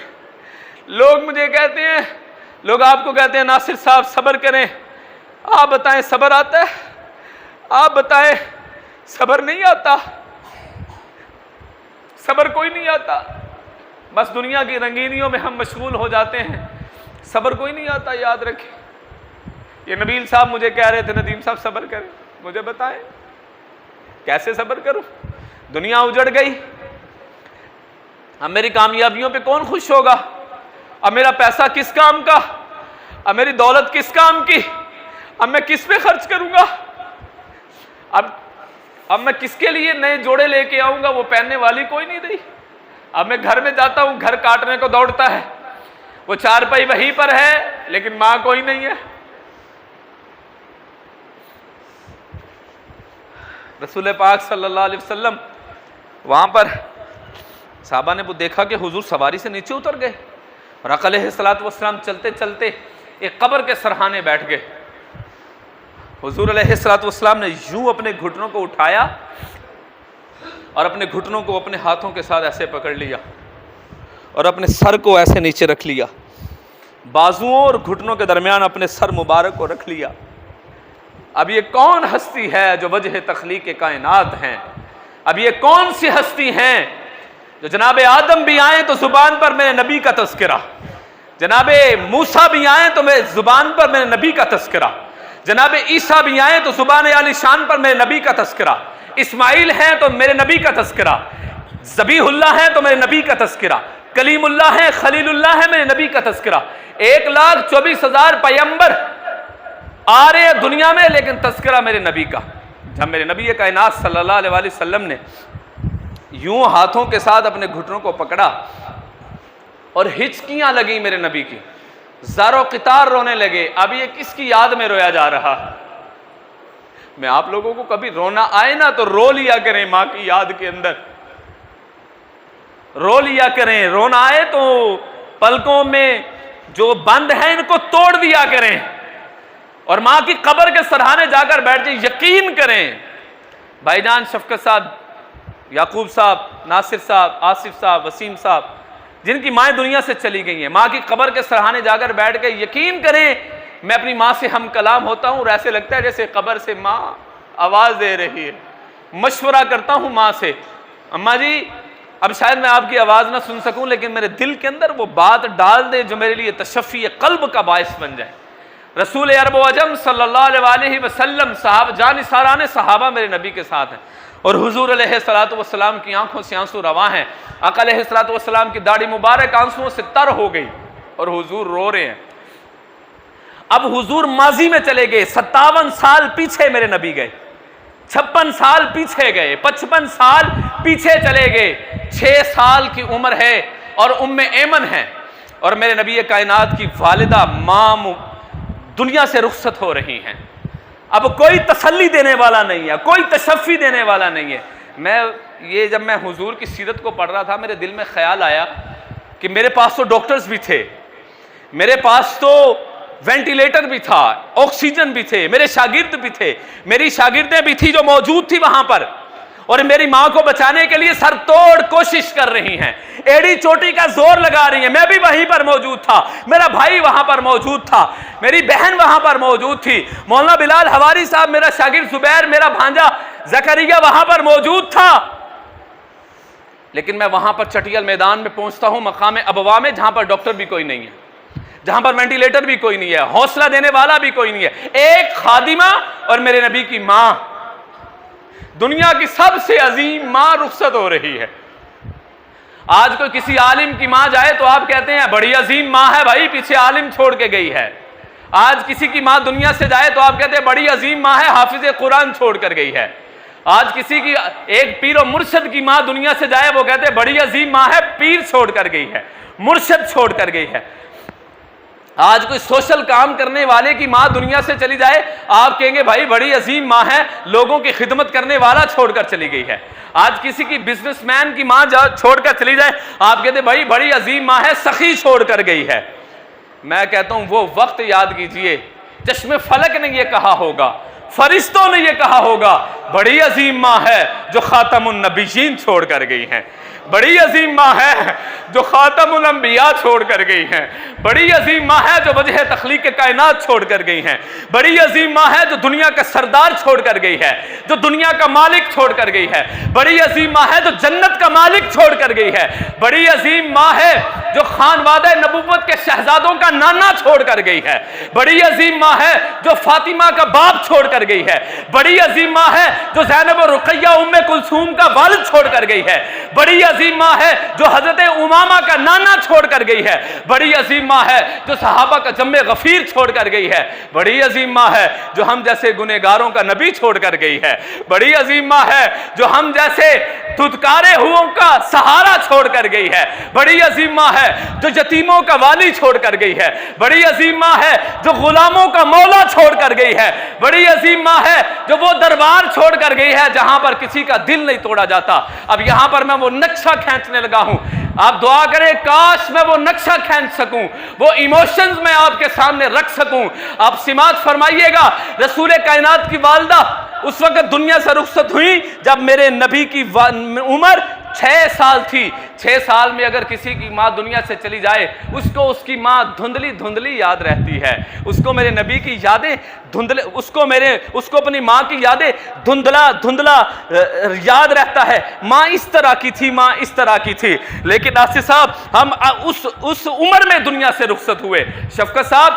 لوگ آپ کو کہتے ہیں ناصر صاحب صبر کریں، آپ بتائیں صبر آتا ہے؟ آپ بتائیں صبر نہیں آتا؟ صبر کوئی نہیں آتا، بس دنیا کی رنگینیوں میں ہم مشغول ہو جاتے ہیں، صبر کوئی نہیں آتا، یاد رکھیں۔ یہ نبیل صاحب مجھے کہہ رہے تھے ندیم صاحب صبر کریں، مجھے بتائیں کیسے صبر کروں؟ دنیا اجڑ گئی، اب میری کامیابیوں پہ کون خوش ہوگا؟ اب میرا پیسہ کس کام کا؟ اب میری دولت کس کام کی؟ اب میں کس پہ خرچ کروں گا؟ اب میں کس کے لیے نئے جوڑے لے کے آؤں گا؟ وہ پہننے والی کوئی نہیں رہی۔ اب میں گھر میں جاتا ہوں، گھر کاٹنے کو دوڑتا ہے، وہ چارپائی وہیں پر ہے لیکن ماں کوئی نہیں ہے۔ رسول پاک صلی اللہ علیہ وسلم وہاں پر صحابہ نے وہ دیکھا کہ حضور سواری سے نیچے اتر گئے اور آقا علیہ السلام چلتے چلتے ایک قبر کے سرحانے بیٹھ گئے۔ حضور علیہ السلام نے یوں اپنے گھٹنوں کو اٹھایا اور اپنے گھٹنوں کو اپنے ہاتھوں کے ساتھ ایسے پکڑ لیا اور اپنے سر کو ایسے نیچے رکھ لیا، بازوؤں اور گھٹنوں کے درمیان اپنے سر مبارک کو رکھ لیا۔ اب یہ کون ہستی ہے جو وجہ تخلیق کائنات ہیں؟ اب یہ کون سی ہستی ہیں جو جناب آدم بھی آئیں تو زبان پر میرے نبی کا تذکرہ، جناب موسیٰ بھی آئیں تو میرے زبان پر میرے نبی کا تذکرہ، جناب عیسیٰ بھی آئیں تو زبان عالی شان پر میرے نبی کا تذکرہ، اسماعیل ہیں تو میرے نبی کا تذکرہ، ذبیح اللہ ہیں تو میرے نبی کا تذکرہ، کلیم اللہ ہیں، خلیل اللہ ہیں، میرے نبی کا تذکرہ۔ 1,24,000 پیغمبر آ رہے ہیں دنیا میں لیکن تذکرہ میرے نبی کا۔ جب میرے نبی کائنات صلی اللہ علیہ وسلم نے یوں ہاتھوں کے ساتھ اپنے گھٹنوں کو پکڑا اور ہچکیاں لگیں میرے نبی کی، زار و قطار رونے لگے۔ اب یہ کس کی یاد میں رویا جا رہا؟ میں آپ لوگوں کو کبھی رونا آئے نا تو رو لیا کریں، ماں کی یاد کے اندر رو لیا کریں، رونا آئے تو پلکوں میں جو بند ہیں ان کو توڑ دیا کریں اور ماں کی قبر کے سرحانے جا کر بیٹھ جائیں۔ یقین کریں بھائی جان شفقت صاحب، یعقوب صاحب، ناصر صاحب، آصف صاحب، وسیم صاحب، جن کی مائیں دنیا سے چلی گئی ہیں، ماں کی قبر کے سرحانے جا کر بیٹھ کے یقین کریں میں اپنی ماں سے ہم کلام ہوتا ہوں اور ایسے لگتا ہے جیسے قبر سے ماں آواز دے رہی ہے۔ مشورہ کرتا ہوں ماں سے، اماں جی اب شاید میں آپ کی آواز نہ سن سکوں لیکن میرے دل کے اندر وہ بات ڈال دے جو میرے لیے تشفی قلب کا باعث بن جائے۔ رسول عرب و عجم صلی اللہ علیہ وسلم صحابہ جان ساران صحابہ میرے نبی کے ساتھ ہیں اور حضور علیہ السلام کی آنکھوں سے آنسو رواں ہیں۔ آقا علیہ السلام کی داڑھی مبارک آنسوؤں سے تر ہو گئی اور حضور رو رہے ہیں۔ اب حضور ماضی میں چلے گئے، 57 سال پیچھے میرے نبی گئے، 56 سال پیچھے گئے، 55 سال پیچھے چلے گئے، 6 سال کی عمر ہے اور ام ایمن ہے اور میرے نبی کائنات کی والدہ ماں دنیا سے رخصت ہو رہی ہیں۔ اب کوئی تسلی دینے والا نہیں ہے، کوئی تشفی دینے والا نہیں ہے۔ جب میں حضور کی سیرت کو پڑھ رہا تھا میرے دل میں خیال آیا کہ میرے پاس تو ڈاکٹرز بھی تھے، میرے پاس تو وینٹیلیٹر بھی تھا، آکسیجن بھی تھے، میرے شاگرد بھی تھے، میری شاگردیں بھی تھی جو موجود تھی وہاں پر اور میری ماں کو بچانے کے لیے سر توڑ کوشش کر رہی ہیں، ایڑی چوٹی کا زور لگا رہی ہیں۔ میں بھی وہیں پر موجود تھا، میرا بھائی وہاں پر موجود تھا، میری بہن وہاں پر موجود تھی، مولانا بلال حواری صاحب، میرا شاگرد زبیر، میرا بھانجا زکریا وہاں پر موجود تھا۔ لیکن میں وہاں پر چٹیل میدان میں پہنچتا ہوں مقام ابوا میں جہاں پر ڈاکٹر بھی کوئی نہیں ہے، جہاں پر وینٹیلیٹر بھی کوئی نہیں ہے, حوصلہ دینے والا بھی کوئی نہیں ہے, ایک خادمہ اور میرے نبی کی ماں, دنیا کی سب سے عظیم ماں رخصت ہو رہی ہے. آج کوئی کسی عالم کی ماں جائے تو آپ کہتے ہیں بڑی عظیم ماں ہے بھائی, پیچھے عالم چھوڑ کے گئی ہے. آج کسی کی ماں دنیا سے جائے تو آپ کہتے ہیں بڑی عظیم ماں ہے, حافظ قرآن چھوڑ کر گئی ہے. آج کسی کی ایک پیر و مرشد کی ماں دنیا سے جائے وہ کہتے ہیں بڑی عظیم ماں ہے, پیر چھوڑ کر گئی ہے, مرشد چھوڑ کر گئی ہے. آج کوئی سوشل کام کرنے والے کی ماں دنیا سے چلی جائے آپ کہیں گے بھائی بڑی عظیم ماں ہے, لوگوں کی خدمت کرنے والا چھوڑ کر چلی گئی ہے. آج کسی کی بزنس مین کی ماں چھوڑ کر چلی جائے آپ کہتے ہیں بھائی بڑی عظیم ماں ہے, سخی چھوڑ کر گئی ہے. میں کہتا ہوں وہ وقت یاد کیجئے چشم فلک نے یہ کہا ہوگا, فرشتوں نے یہ کہا ہوگا بڑی عظیم ماں ہے جو خاتم النبیین چھوڑ کر گئی ہیں, بڑی عظیم ماں ہے جو خاتم الانبیاء چھوڑ کر گئی ہیں, بڑی عظیم ماں ہے جو وجہ تخلیق کائنات چھوڑ کر گئی ہیں, بڑی عظیم ماں ہے جو دنیا کا سردار چھوڑ کر گئی ہے, جو دنیا کا مالک چھوڑ کر گئی ہے, بڑی عظیم ماں ہے جو جنت کا مالک چھوڑ کر گئی ہے, بڑی عظیم ماں ہے جو خانوادہ نبوت کے شہزادوں کا نانا چھوڑ کر گئی ہے, بڑی عظیم ماں ہے جو فاطمہ کا باپ چھوڑ کر گئی ہے, بڑی عظیم ماں ہے جو زینب و رقیہ ام کلثوم کا والد چھوڑ کر گئی ہے, بڑی عظیم ماں ہے جو حضرت امامہ کا نانا چھوڑ کر گئی ہے, بڑی عظیم ماں ہے جو صحابہ کا جم غفیر چھوڑ کر گئی ہے, بڑی عظیم ماں ہے جو ہم جیسے گنہگاروں کا نبی چھوڑ کر گئی ہے, بڑی عظیم ماں ہے جو ہم جیسے دھتکارے ہوئوں کا سہارا چھوڑ کر گئی ہے, بڑی عظیم ماں ہے جو یتیموں کا والی چھوڑ کر گئی ہے, بڑی عظیم ماں ہے جو غلاموں کا مولا چھوڑ کر گئی ہے, بڑی عظیم ماں ہے جو وہ دربار چھوڑ کر گئی ہے جہاں پر کسی کا دل نہیں توڑا جاتا. اب یہاں پر میں وہ نقشہ کھینچنے لگا ہوں, آپ دعا کریں کاش میں وہ نقشہ کھینچ سکوں, وہ ایموشنز میں آپ کے سامنے رکھ سکوں. آپ سماعت فرمائیے گا, رسول کائنات کی والدہ اس وقت دنیا سے رخصت ہوئی جب میرے نبی کی عمر 6 سال تھی. 6 سال میں اگر کسی کی ماں دنیا سے چلی جائے اس کو اس کی ماں دھندلی دھندلی یاد رہتی ہے, اس کو میرے نبی کی یادیں دھندلے, اس کو اپنی ماں کی یادیں دھندلا دھندلا یاد رہتا ہے. ماں اس طرح کی تھی, ماں اس طرح کی تھی. لیکن ناصر صاحب ہم اس عمر میں دنیا سے رخصت ہوئے. شفقت صاحب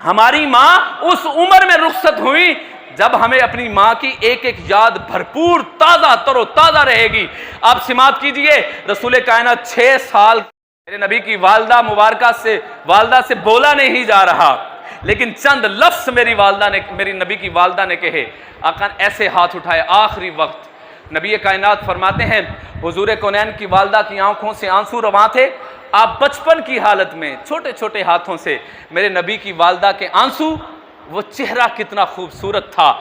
ہماری ماں اس عمر میں رخصت ہوئی جب ہمیں اپنی ماں کی ایک ایک یاد بھرپور تازہ تر و تازہ رہے گی. آپ سماعت کیجئے, رسول کائنات 6 سال میرے نبی کی والدہ مبارکہ سے بولا نہیں جا رہا, لیکن چند لفظ میری نبی کی والدہ نے کہے. آقا ایسے ہاتھ اٹھائے, آخری وقت نبی کائنات فرماتے ہیں حضور کونین کی والدہ کی آنکھوں سے آنسو رواں تھے. آپ بچپن کی حالت میں چھوٹے چھوٹے ہاتھوں سے میرے نبی کی والدہ کے آنسو, وہ چہرہ کتنا خوبصورت تھا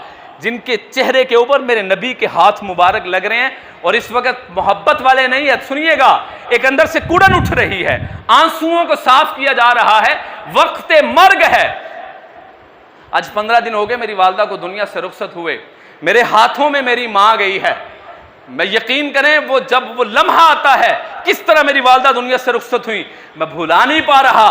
جن کے چہرے کے اوپر میرے نبی کے ہاتھ مبارک لگ رہے ہیں. اور اس وقت محبت والے نہیں ہے, سنیے گا, ایک اندر سے کڑن اٹھ رہی ہے, آنسوؤں کو صاف کیا جا رہا ہے, وقت مرگ ہے. آج 15 دن ہو گئے میری والدہ کو دنیا سے رخصت ہوئے, میرے ہاتھوں میں میری ماں گئی ہے. میں یقین کریں وہ جب وہ لمحہ آتا ہے کس طرح میری والدہ دنیا سے رخصت ہوئی میں بھولا نہیں پا رہا,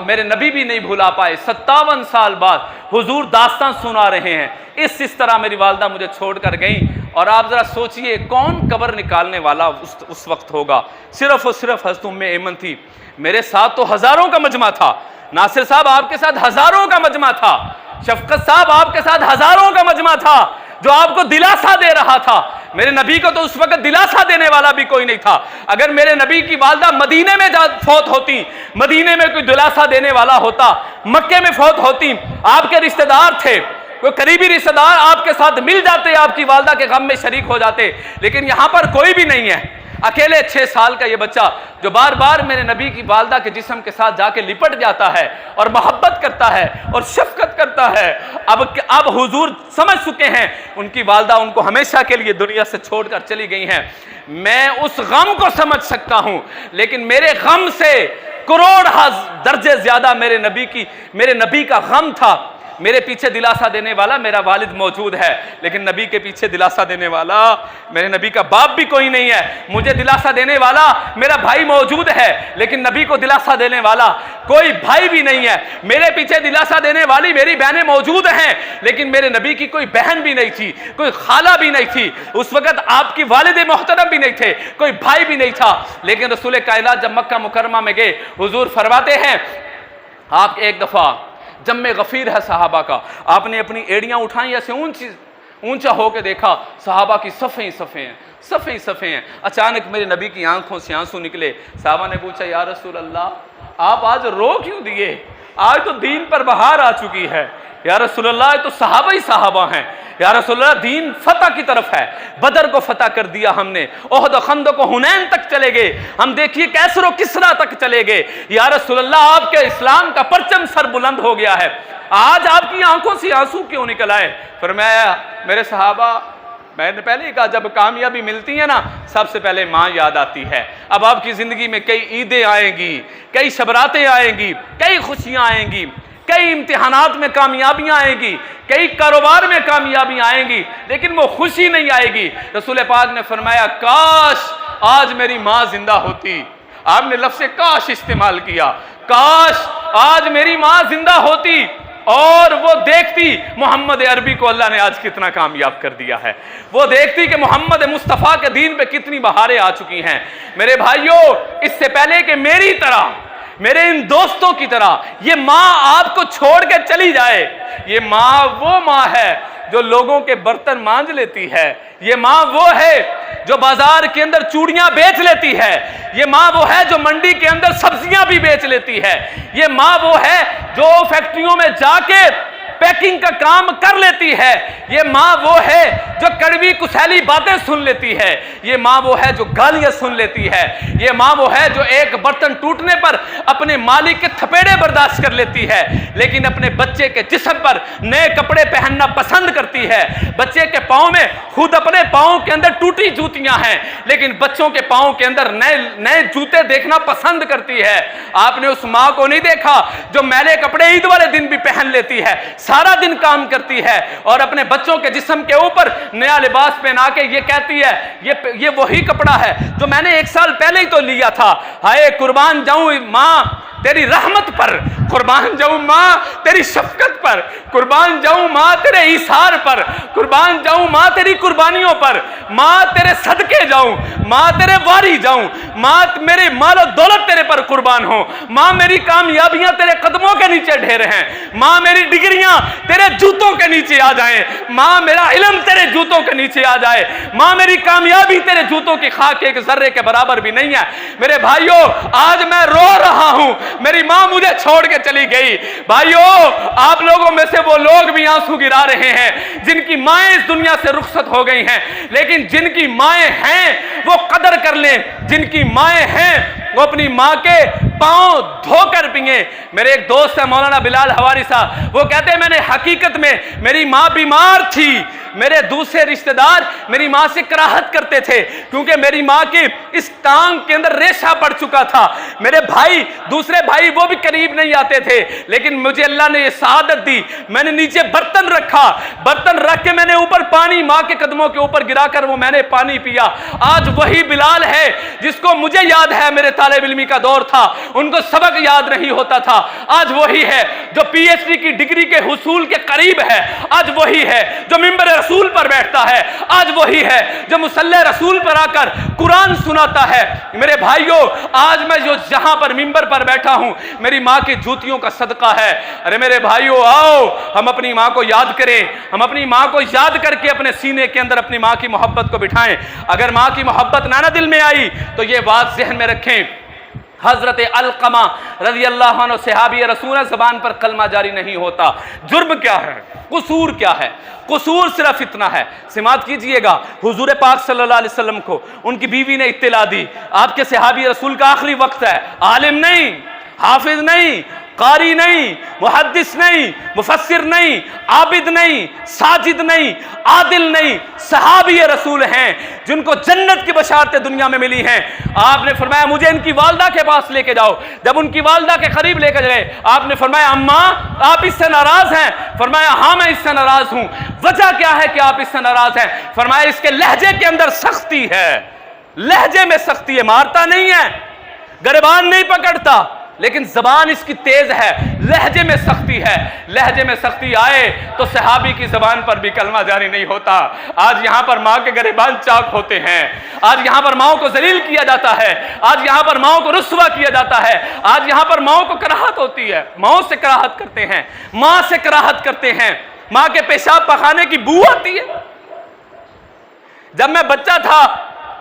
میرے نبی بھی نہیں بھولا پائے. 57 سال بعد حضور داستان سنا رہے ہیں, اس طرح میری والدہ مجھے چھوڑ کر گئیں. اور آپ ذرا سوچئے کون قبر نکالنے والا اس وقت ہوگا. صرف اور صرف حضرت ام ایمن تھی. میرے ساتھ تو ہزاروں کا مجمع تھا, ناصر صاحب آپ کے ساتھ ہزاروں کا مجمع تھا, شفقت صاحب آپ کے ساتھ ہزاروں کا مجمع تھا جو آپ کو دلاسا دے رہا تھا. میرے نبی کو تو اس وقت دلاسا دینے والا بھی کوئی نہیں تھا. اگر میرے نبی کی والدہ مدینے میں فوت ہوتی, مدینے میں کوئی دلاسا دینے والا ہوتا, مکے میں فوت ہوتی, آپ کے رشتہ دار تھے, کوئی قریبی رشتہ دار آپ کے ساتھ مل جاتے, آپ کی والدہ کے غم میں شریک ہو جاتے. لیکن یہاں پر کوئی بھی نہیں ہے. اکیلے 6 سال کا یہ بچہ جو بار بار میرے نبی کی والدہ کے جسم کے ساتھ جا کے لپٹ جاتا ہے اور محبت کرتا ہے اور شفقت کرتا ہے. اب حضور سمجھ چکے ہیں ان کی والدہ ان کو ہمیشہ کے لیے دنیا سے چھوڑ کر چلی گئی ہیں. میں اس غم کو سمجھ سکتا ہوں, لیکن میرے غم سے کروڑ درجے زیادہ میرے نبی کا غم تھا. میرے پیچھے دلاسا دینے والا میرا والد موجود ہے, لیکن نبی کے پیچھے دلاسا دینے والا میرے نبی کا باپ بھی کوئی نہیں ہے. مجھے دلاسا دینے والا میرا بھائی موجود ہے, لیکن نبی کو دلاسا دینے والا کوئی بھائی بھی نہیں ہے. میرے پیچھے دلاسا دینے والی میری بہنیں موجود ہیں, لیکن میرے نبی کی کوئی بہن بھی نہیں تھی, کوئی خالہ بھی نہیں تھی. اس وقت آپ کی والد محترم بھی نہیں تھے, کوئی بھائی بھی نہیں تھا. لیکن رسول کائنات جب مکہ مکرمہ میں گئے, حضور فرماتے ہیں آپ ایک دفعہ جم غفیر ہے صحابہ کا، آپ نے اپنی ایڑیاں اٹھائیں، ایسے اونچا ہو کے دیکھا، صحابہ کی صفیں ہیں۔ اچانک میرے نبی کی آنکھوں سے آنسو نکلے۔ صحابہ نے پوچھا یا رسول اللہ آپ آج رو کیوں دیے؟ آج تو دین پر بہار آ چکی ہے۔ یا رسول اللہ یہ تو صحابہ ہیں۔ یا رسول اللہ دین فتح کی طرف ہے، بدر کو فتح کر دیا ہم نے، احد و خندق و حنین تک چلے گئے، ہم دیکھیے کیسر و کسرا تک چلے گئے۔ یا رسول اللہ آپ کے اسلام کا پرچم سر بلند ہو گیا ہے، آج آپ کی آنکھوں سے آنسو کیوں نکل آئے؟ فرمایا میرے صحابہ، میں نے پہلے ہی کہا جب کامیابی ملتی ہے نا سب سے پہلے ماں یاد آتی ہے۔ اب آپ کی زندگی میں کئی عیدیں آئیں گی، کئی شبراتیں آئیں گی، کئی خوشیاں آئیں گی، کئی امتحانات میں کامیابیاں آئیں گی، کئی کاروبار میں کامیابیاں آئیں گی، لیکن وہ خوشی نہیں آئے گی۔ رسول پاک نے فرمایا کاش آج میری ماں زندہ ہوتی۔ آپ نے لفظ کاش استعمال کیا، کاش آج میری ماں زندہ ہوتی اور وہ دیکھتی محمد عربی کو اللہ نے آج کتنا کامیاب کر دیا ہے، وہ دیکھتی کہ محمد مصطفیٰ کے دین پہ کتنی بہاریں آ چکی ہیں۔ میرے بھائیوں، اس سے پہلے کہ میری طرح، میرے ان دوستوں کی طرح یہ ماں آپ کو چھوڑ کے چلی جائے، یہ ماں وہ ماں ہے جو لوگوں کے برتن مانج لیتی ہے، یہ ماں وہ ہے جو بازار کے اندر چوڑیاں بیچ لیتی ہے، یہ ماں وہ ہے جو منڈی کے اندر سبزیاں بھی بیچ لیتی ہے، یہ ماں وہ ہے جو فیکٹریوں میں جا کے پیکنگ کا کام کر لیتی ہے، یہ ماں وہ ہے جو کڑوی کسیلی باتیں سن لیتی ہے، یہ ماں وہ ہے جو گالیاں سن لیتی ہے، یہ ماں وہ ہے جو ایک برتن ٹوٹنے پر اپنے مالک کے تھپیڑے برداشت کر لیتی ہے، لیکن اپنے بچے کے جسم پر نئے کپڑے پہننا پسند کرتی ہے۔ بچے کے پاؤں میں خود اپنے پاؤں کے اندر ٹوٹی جوتیاں ہیں، لیکن بچوں کے پاؤں کے اندر نئے جوتے دیکھنا پسند کرتی ہے۔ آپ نے اس ماں کو نہیں دیکھا جو میلے کپڑے عید والے دن بھی پہن لیتی ہے، سارا دن کام کرتی ہے اور اپنے بچوں کے جسم کے اوپر نیا لباس پہنا کے یہ کہتی ہے یہ وہی کپڑا ہے جو میں نے 1 سال پہلے ہی تو لیا تھا۔ ہائے قربان جاؤں ماں تیری رحمت پر، قربان جاؤں ماں تیری شفقت پر، قربان جاؤں ماں تیرے ایثار پر، قربان جاؤں ماں تیری قربانیوں پر، ماں تیرے صدقے جاؤں، ماں تیرے واری جاؤں، ماں میرے مال و دولت تیرے پر قربان ہوں، ماں میری کامیابیاں تیرے قدموں کے نیچے ڈھیر ہیں، ماں میری ڈگریاں تیرے جوتوں کے نیچے آ جائیں، ماں میرا علم تیرے جوتوں کے نیچے آ جائے، ماں میری کامیابی تیرے جوتوں کی خاک ایک ذرے کے برابر بھی نہیں ہے۔ میرے بھائیوں آج میں رو رہا ہوں، میری ماں مجھے چھوڑ کے چلی گئی۔ بھائیوں آپ لوگوں میں سے وہ لوگ بھی آنسو گرا رہے ہیں جن کی مائیں اس دنیا سے رخصت ہو گئی ہیں، لیکن جن کی مائیں ہیں وہ قدر کر لیں، جن کی مائیں ہیں وہ اپنی ماں کے پاؤں دھو کر پئیں۔ میرے ایک دوست ہے مولانا بلال حواری صاحب، وہ کہتے ہیں میں نے حقیقت میں میری ماں بیمار تھی، میرے دوسرے رشتہ دار میری ماں سے کراہت کرتے تھے کیونکہ میری ماں کی اس ٹانگ کے اندر ریشہ پڑ چکا تھا، میرے بھائی دوسرے بھائی وہ بھی قریب نہیں آتے تھے، لیکن مجھے اللہ نے یہ سعادت دی، میں نے نیچے برتن رکھا، برتن رکھ کے میں نے اوپر پانی ماں کے قدموں کے اوپر گرا کر وہ میں نے پانی پیا۔ آج وہی بلال ہے جس کو مجھے یاد ہے میرے طالب علمی کا دور تھا، ان کو سبق یاد نہیں ہوتا تھا، آج وہی ہے جو پی ایچ ڈی کی ڈگری کے حصول کے قریب ہے، آج وہی ہے جو ممبر رسول پر بیٹھتا ہے، آج وہی ہے جو مصلی رسول پر آ کر قرآن سناتا ہے۔ میرے بھائیوں آج میں جو جہاں پر ممبر پر بیٹھا ہوں میری ماں کی جوتیوں کا صدقہ ہے۔ ارے میرے بھائیوں آؤ ہم اپنی ماں کو یاد کریں، ہم اپنی ماں کو یاد کر کے اپنے سینے کے اندر اپنی ماں کی محبت کو بٹھائیں۔ اگر ماں کی محبت نہ دل میں آئی تو یہ بات ذہن میں رکھیں، حضرت علقمہ رضی اللہ عنہ صحابی رسول زبان پر کلمہ جاری نہیں ہوتا۔ جرم کیا ہے؟ قصور کیا ہے؟ قصور صرف اتنا ہے، سماعت کیجئے گا، حضور پاک صلی اللہ علیہ وسلم کو ان کی بیوی نے اطلاع دی آپ کے صحابی رسول کا آخری وقت ہے، عالم نہیں، حافظ نہیں، قاری نہیں، محدث نہیں، مفسر نہیں، عابد نہیں، ساجد نہیں، عادل نہیں، صحابی رسول ہیں جن کو جنت کی بشارتیں دنیا میں ملی ہیں۔ آپ نے فرمایا مجھے ان کی والدہ کے پاس لے کے جاؤ، جب ان کی والدہ کے قریب لے کے گئے آپ نے فرمایا اماں آپ اس سے ناراض ہیں؟ فرمایا ہاں میں اس سے ناراض ہوں۔ وجہ کیا ہے کہ آپ اس سے ناراض ہیں؟ فرمایا اس کے لہجے کے اندر سختی ہے، لہجے میں سختی ہے، مارتا نہیں ہے، گریبان نہیں پکڑتا، لیکن زبان اس کی تیز ہے، لہجے میں سختی ہے. لہجے میں سختی آئے تو صحابی کی زبان پر بھی کلمہ جاری نہیں ہوتا. آج یہاں پر ماں کے گریبان چاک ہوتے ہیں. آج یہاں پر ماؤں کو ذلیل کیا جاتا ہے. آج یہاں پر ماؤں کو رسوا کیا جاتا ہے. آج یہاں پر ماؤں کو کراہت ہوتی ہے. ماؤں سے کراہت کرتے ہیں, ماں سے کراہت کرتے ہیں. ماں کے پیشاب پخانے کی بو آتی ہے. جب میں بچہ تھا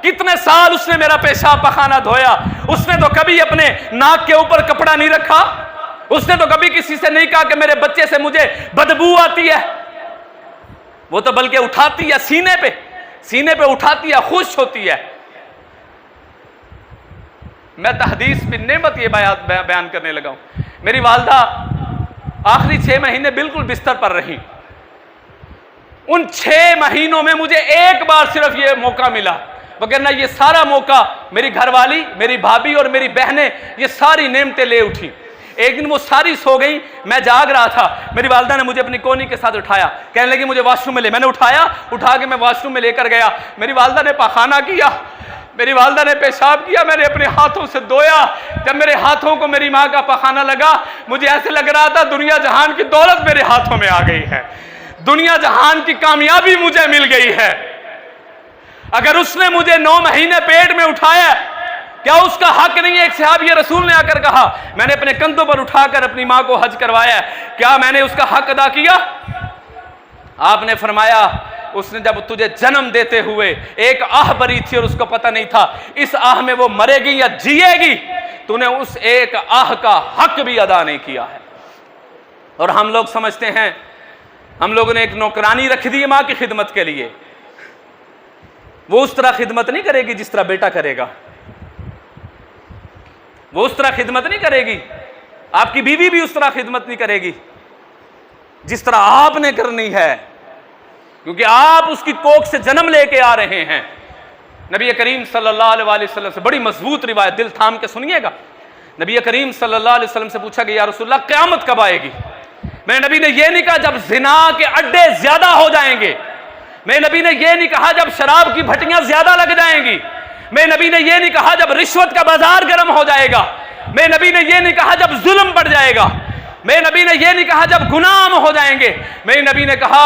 کتنے سال اس نے میرا پیشاب پخانہ دھویا. اس نے تو کبھی اپنے ناک کے اوپر کپڑا نہیں رکھا. اس نے تو کبھی کسی سے نہیں کہا کہ میرے بچے سے مجھے بدبو آتی ہے. وہ تو بلکہ اٹھاتی ہے سینے پہ اٹھاتی ہے, خوش ہوتی ہے. میں تحدیث بن نعمت یہ بیان کرنے لگا ہوں. میری والدہ آخری 6 مہینے بالکل بستر پر رہی. ان 6 مہینوں میں مجھے ایک بار صرف یہ موقع ملا, وگرنہ یہ سارا موقع میری گھر والی, میری بھابھی اور میری بہنیں یہ ساری نعمتیں لے اٹھی. ایک دن وہ ساری سو گئی, میں جاگ رہا تھا. میری والدہ نے مجھے اپنی کونی کے ساتھ اٹھایا, کہنے لگی مجھے واش روم میں لے. میں نے اٹھا کے میں واش روم میں لے کر گیا. میری والدہ نے پاخانہ کیا, میری والدہ نے پیشاب کیا, میں نے اپنے ہاتھوں سے دھویا. جب میرے ہاتھوں کو میری ماں کا پاخانہ لگا, مجھے ایسے لگ رہا تھا دنیا جہان کی دولت میرے ہاتھوں میں آ گئی ہے, دنیا جہان کی کامیابی مجھے مل گئی ہے. اگر اس نے مجھے 9 مہینے پیٹ میں اٹھایا, کیا اس کا حق نہیں ہے؟ ایک صحابی رسول نے آ کر کہا, میں نے اپنے کندھوں پر اٹھا کر اپنی ماں کو حج کروایا, کیا میں نے اس کا حق ادا کیا؟ آپ نے فرمایا اس نے جب تجھے جنم دیتے ہوئے ایک آہ بری تھی اور اس کو پتہ نہیں تھا اس آہ میں وہ مرے گی یا جیے گی, تو نے اس ایک آہ کا حق بھی ادا نہیں کیا ہے. اور ہم لوگ سمجھتے ہیں ہم لوگوں نے ایک نوکرانی رکھ دی ہے ماں کی خدمت کے لیے. وہ اس طرح خدمت نہیں کرے گی جس طرح بیٹا کرے گا. وہ اس طرح خدمت نہیں کرے گی. آپ کی بیوی بھی اس طرح خدمت نہیں کرے گی جس طرح آپ نے کرنی ہے, کیونکہ آپ اس کی کوکھ سے جنم لے کے آ رہے ہیں. نبی کریم صلی اللہ علیہ وسلم سے بڑی مضبوط روایت, دل تھام کے سنیے گا. نبی کریم صلی اللہ علیہ وسلم سے پوچھا کہ یا رسول اللہ قیامت کب آئے گی؟ میرے نبی نے یہ نہیں کہا جب زنا کے اڈے زیادہ ہو جائیں گے. میرے نبی نے یہ نہیں کہا جب شراب کی بھٹیاں زیادہ لگ جائیں گی. میرے نبی نے یہ نہیں کہا جب رشوت کا بازار گرم ہو جائے گا. میرے نبی نے یہ نہیں کہا جب ظلم بڑھ جائے گا. میرے نبی نے یہ نہیں کہا جب گناہ عام ہو جائیں گے. میرے نبی نے کہا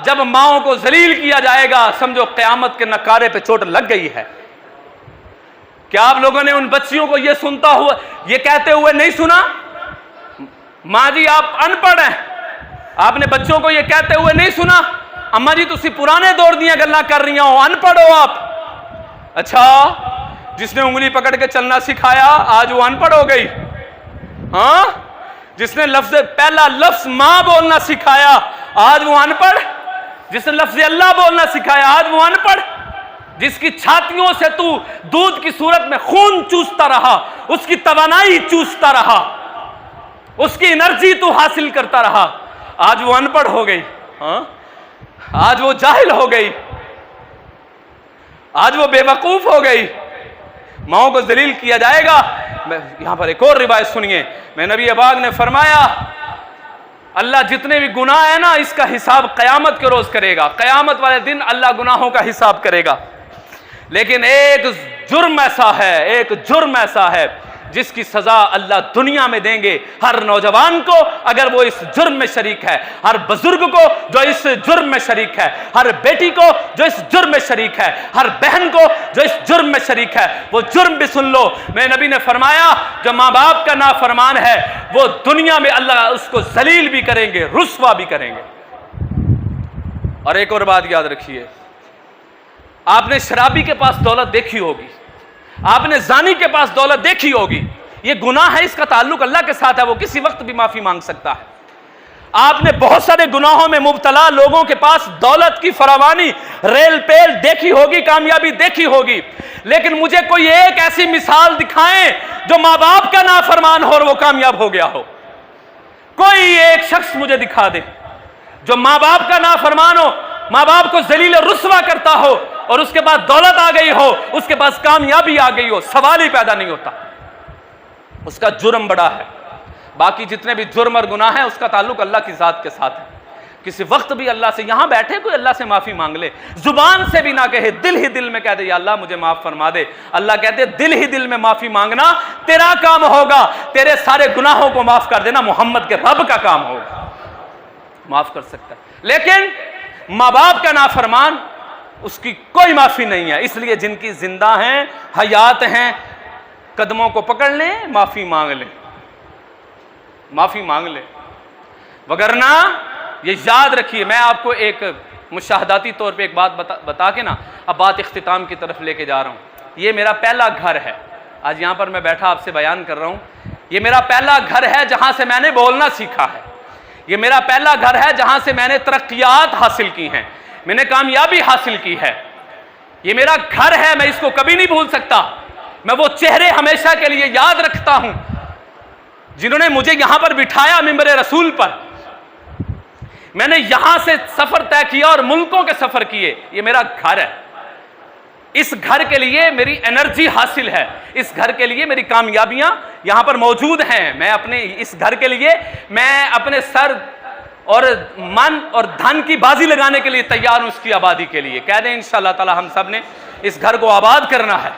جب ماؤں کو ذلیل کیا جائے گا سمجھو قیامت کے نکارے پہ چوٹ لگ گئی ہے. کیا آپ لوگوں نے ان بچیوں کو یہ سنتا ہوا یہ کہتے ہوئے نہیں سنا, ماں جی آپ ان پڑھ ہیں؟ آپ نے بچوں کو یہ کہتے ہوئے نہیں سنا, اماں جی تسی پرانے دور دیاں گلاں کر رہی ہو, ان پڑھ ہو آپ. اچھا جس نے انگلی پکڑ کے چلنا سکھایا آج وہ ان پڑھ ہو گئی. ہاں جس نے پہلا لفظ ماں بولنا سکھایا آج وہ ان پڑھ. جس نے لفظ اللہ بولنا سکھایا آج وہ ان پڑھ. جس کی چھاتیوں سے تو دودھ کی صورت میں خون چوستا رہا, اس کی توانائی چوستا رہا, اس کی انرجی تو حاصل کرتا رہا, آج وہ ان پڑھ ہو گئی. ہاں آج وہ جاہل ہو گئی, آج وہ بے وقوف ہو گئی. ماؤں کو ذلیل کیا جائے گا. یہاں پر ایک اور روایت سنیے. میں نبی پاک نے فرمایا اللہ جتنے بھی گناہ ہیں نا اس کا حساب قیامت کے روز کرے گا. قیامت والے دن اللہ گناہوں کا حساب کرے گا. لیکن ایک جرم ایسا ہے جس کی سزا اللہ دنیا میں دیں گے ہر نوجوان کو اگر وہ اس جرم میں شریک ہے, ہر بزرگ کو جو اس جرم میں شریک ہے, ہر بیٹی کو جو اس جرم میں شریک ہے, ہر بہن کو جو اس جرم میں شریک ہے. وہ جرم بھی سن لو, میرے نبی نے فرمایا جو ماں باپ کا نافرمان ہے وہ دنیا میں اللہ اس کو ذلیل بھی کریں گے, رسوا بھی کریں گے. اور ایک اور بات یاد رکھیے, آپ نے شرابی کے پاس دولت دیکھی ہوگی, آپ نے زانی کے پاس دولت دیکھی ہوگی, یہ گناہ ہے, اس کا تعلق اللہ کے ساتھ ہے, وہ کسی وقت بھی معافی مانگ سکتا ہے. آپ نے بہت سارے گناہوں میں مبتلا لوگوں کے پاس دولت کی فراوانی, ریل پیل دیکھی ہوگی, کامیابی دیکھی ہوگی, لیکن مجھے کوئی ایک ایسی مثال دکھائیں جو ماں باپ کا نافرمان ہو اور وہ کامیاب ہو گیا ہو. کوئی ایک شخص مجھے دکھا دے جو ماں باپ کا نافرمان ہو, ماں باپ کو ذلیل و رسوا کرتا ہو اور اس کے بعد دولت آ گئی ہو, اس کے پاس کامیابی آ گئی ہو, سوال ہی پیدا نہیں ہوتا. اس کا جرم بڑا ہے. باقی جتنے بھی جرم اور گناہ ہیں اس کا تعلق اللہ کی ذات کے ساتھ ہے. کسی وقت بھی اللہ سے، یہاں بیٹھے کوئی اللہ سے معافی مانگ لے، زبان سے بھی نہ کہے، دل ہی دل میں کہہ دے یا اللہ مجھے معاف فرما دے، اللہ کہتے دل ہی دل میں معافی مانگنا تیرا کام ہوگا، تیرے سارے گناہوں کو معاف کر دینا محمد کے رب کا کام ہوگا، معاف کر سکتا ہے۔ لیکن ماں باپ کا نافرمان، اس کی کوئی معافی نہیں ہے، اس لیے جن کی زندہ ہیں، حیات ہیں، قدموں کو پکڑ لیں، معافی مانگ لیں، معافی مانگ لیں، وگرنہ یہ یاد رکھیے۔ میں آپ کو ایک مشاہداتی طور پہ ایک بات بتا کے نا اب بات اختتام کی طرف لے کے جا رہا ہوں۔ یہ میرا پہلا گھر ہے، آج یہاں پر میں بیٹھا آپ سے بیان کر رہا ہوں، یہ میرا پہلا گھر ہے جہاں سے میں نے بولنا سیکھا ہے، یہ میرا پہلا گھر ہے جہاں سے میں نے ترقیات حاصل کی ہیں، میں نے کامیابی حاصل کی ہے، یہ میرا گھر ہے، میں اس کو کبھی نہیں بھول سکتا۔ میں وہ چہرے ہمیشہ کے لیے یاد رکھتا ہوں جنہوں نے مجھے یہاں پر بٹھایا منبر رسول پر، میں نے یہاں سے سفر طے کیا اور ملکوں کے سفر کیے، یہ میرا گھر ہے، اس گھر کے لیے میری انرجی حاصل ہے، اس گھر کے لیے میری کامیابیاں یہاں پر موجود ہیں، میں اپنے اس گھر کے لیے میں اپنے سر اور من اور دھن کی بازی لگانے کے لیے تیار ہوں، اس کی آبادی کے لیے۔ کہہ دیں انشاءاللہ تعالی ہم سب نے اس گھر کو آباد کرنا ہے۔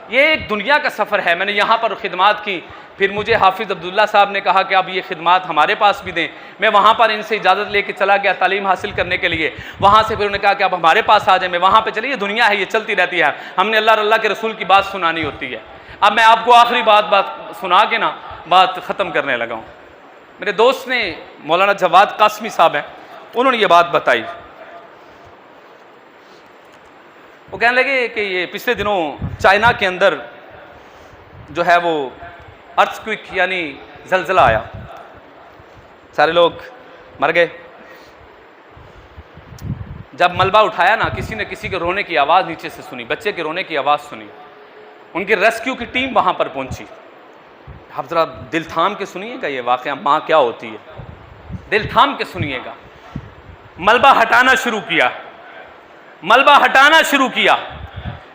یہ ایک دنیا کا سفر ہے، میں نے یہاں پر خدمات کی، پھر مجھے حافظ عبداللہ صاحب نے کہا کہ اب یہ خدمات ہمارے پاس بھی دیں، میں وہاں پر ان سے اجازت لے کے چلا گیا تعلیم حاصل کرنے کے لیے، وہاں سے پھر انہوں نے کہا کہ اب ہمارے پاس آ جائیں، میں وہاں پہ چلی، یہ دنیا ہے، یہ چلتی رہتی ہے، ہم نے اللہ اور اللہ کے رسول کی بات سنانی ہوتی ہے۔ اب میں آپ کو آخری بات سنا کے نا بات ختم کرنے لگا ہوں۔ میرے دوست نے مولانا جواد قاسمی صاحب ہیں، انہوں نے یہ بات بتائی، وہ کہنے لگے کہ یہ پچھلے دنوں چائنا کے اندر جو ہے وہ ارتھ کوئک یعنی زلزلہ آیا، سارے لوگ مر گئے۔ جب ملبہ اٹھایا نا، کسی نے کسی کے رونے کی آواز نیچے سے سنی، بچے کے رونے کی آواز سنی، ان کی ریسکیو کی ٹیم وہاں پر پہنچی۔ آپ ذرا دل تھام کے سنیے گا یہ واقعہ ماں کیا ہوتی ہے، دل تھام کے سنیے گا۔ ملبہ ہٹانا شروع کیا، ملبہ ہٹانا شروع کیا،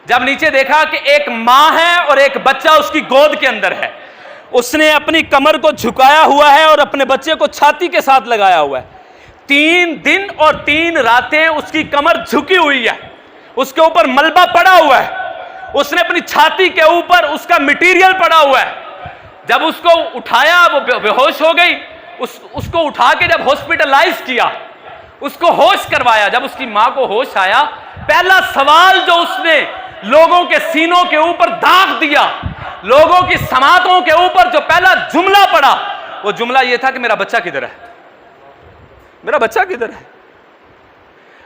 جب نیچے دیکھا کہ ایک ماں ہے اور ایک بچہ اس کی گود کے اندر ہے، اس نے اپنی کمر کو جھکایا ہوا ہے اور اپنے بچے کو چھاتی کے ساتھ لگایا ہوا ہے۔ 3 دن اور 3 راتیں اس کی کمر جھکی ہوئی ہے، اس کے اوپر ملبہ پڑا ہوا ہے، اس نے اپنی چھاتی کے اوپر اس کا مٹیریل پڑا ہوا ہے۔ جب اس کو اٹھایا وہ بے ہوش ہو گئی، اس کو اٹھا کے جب ہاسپٹلائز کیا، اس کو ہوش کروایا، جب اس کی ماں کو ہوش آیا، پہلا سوال جو اس نے لوگوں کے سینوں کے اوپر داغ دیا، لوگوں کی سماعتوں کے اوپر جو پہلا جملہ پڑا، وہ جملہ یہ تھا کہ میرا بچہ کدھر ہے، میرا بچہ کدھر ہے۔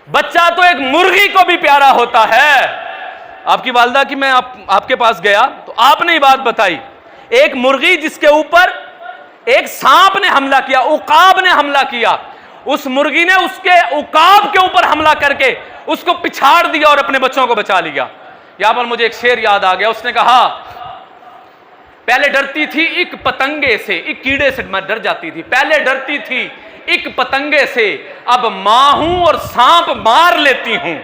بچہ تو ایک مرغی کو بھی پیارا ہوتا ہے۔ آپ کی والدہ کی میں آپ کے پاس گیا تو آپ نے یہ بات بتائی، ایک مرغی جس کے اوپر ایک سانپ نے حملہ کیا، عقاب نے حملہ کیا، اس مرغی نے اس کے عقاب کے اوپر حملہ کر کے اس کو پچھاڑ دیا اور اپنے بچوں کو بچا لیا۔ یہاں پر مجھے ایک شعر یاد آ گیا، اس نے کہا پہلے ڈرتی تھی ایک پتنگے سے، ایک کیڑے سے میں ڈر جاتی تھی، پہلے ڈرتی تھی ایک پتنگے سے، اب ماں ہوں اور سانپ مار لیتی ہوں۔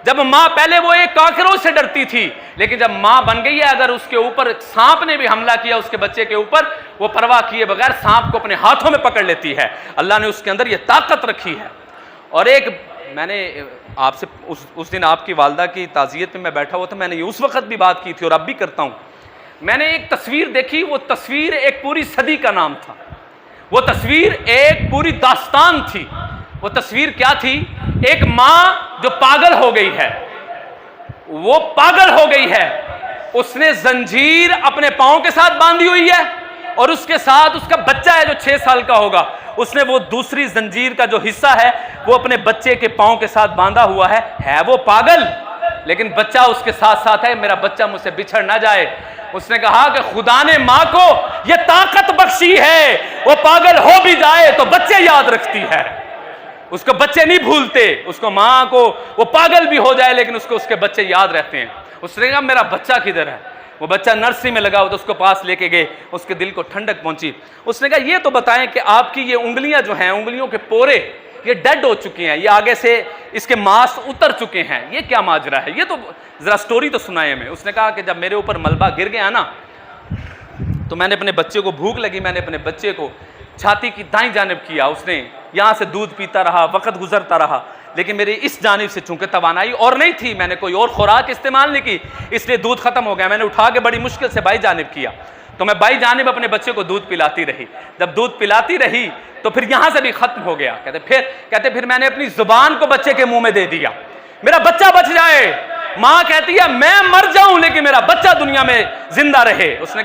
جب ماں پہلے وہ ایک کاکروں سے ڈرتی تھی، لیکن جب ماں بن گئی ہے، اگر اس کے اوپر سانپ نے بھی حملہ کیا اس کے بچے کے اوپر، وہ پرواہ کیے بغیر سانپ کو اپنے ہاتھوں میں پکڑ لیتی ہے۔ اللہ نے اس کے اندر یہ طاقت رکھی ہے۔ اور ایک میں نے آپ سے اس دن آپ کی والدہ کی تعزیت میں بیٹھا ہوا تھا، میں نے اس وقت بھی بات کی تھی اور اب بھی کرتا ہوں، میں نے ایک تصویر دیکھی، وہ تصویر ایک پوری صدی کا نام تھا، وہ تصویر ایک پوری داستان تھی۔ وہ تصویر کیا تھی؟ ایک ماں جو پاگل ہو گئی ہے، وہ پاگل ہو گئی ہے، اس نے زنجیر اپنے پاؤں کے ساتھ باندھی ہوئی ہے اور اس کے ساتھ اس کا بچہ ہے جو 6 سال کا ہوگا، اس نے وہ دوسری زنجیر کا جو حصہ ہے وہ اپنے بچے کے پاؤں کے ساتھ باندھا ہوا ہے وہ پاگل، لیکن بچہ اس کے ساتھ ساتھ ہے، میرا بچہ مجھ سے بچھڑ نہ جائے۔ اس نے کہا کہ خدا نے ماں کو یہ طاقت بخشی ہے، وہ پاگل ہو بھی جائے تو بچے یاد رکھتی ہے، اس کو بچے نہیں بھولتے، اس کو ماں کو وہ پاگل بھی ہو جائے لیکن اس کو اس کے بچے یاد رہتے ہیں۔ اس نے کہا میرا بچہ کدھر ہے؟ وہ بچہ نرسری میں لگا ہوا تو اس کو پاس لے کے گئے، اس کے دل کو ٹھنڈک پہنچی۔ اس نے کہا یہ تو بتائیں کہ آپ کی یہ انگلیاں جو ہیں، انگلیوں کے پورے یہ ڈیڈ ہو چکے ہیں، یہ آگے سے اس کے ماس اتر چکے ہیں، یہ کیا ماجرا ہے؟ یہ تو ذرا سٹوری تو سنائے ہمیں۔ اس نے کہا کہ جب میرے اوپر ملبہ گر گیا نا تو میں نے اپنے بچے کو، بھوک لگی، میں نے اپنے بچے کو چھاتی کی دائیں جانب کیا، اس نے یہاں سے دودھ پیتا رہا، وقت گزرتا رہا، لیکن میری اس جانب سے چونکہ توانائی اور نہیں تھی، میں نے کوئی اور خوراک استعمال نہیں کی، اس لیے دودھ ختم ہو گیا۔ میں نے اٹھا کے بڑی مشکل سے بائی جانب کیا، تو میں بائی جانب اپنے بچے کو دودھ پلاتی رہی۔ جب دودھ پلاتی رہی تو پھر یہاں سے بھی ختم ہو گیا۔ کہتے پھر میں نے اپنی زبان کو بچے کے منہ میں دے دیا، میرا بچہ بچ جائے۔ ماں کہتی ہے میں مر جاؤں لیکن میرا بچہ دنیا میں زندہ رہے۔ اس نے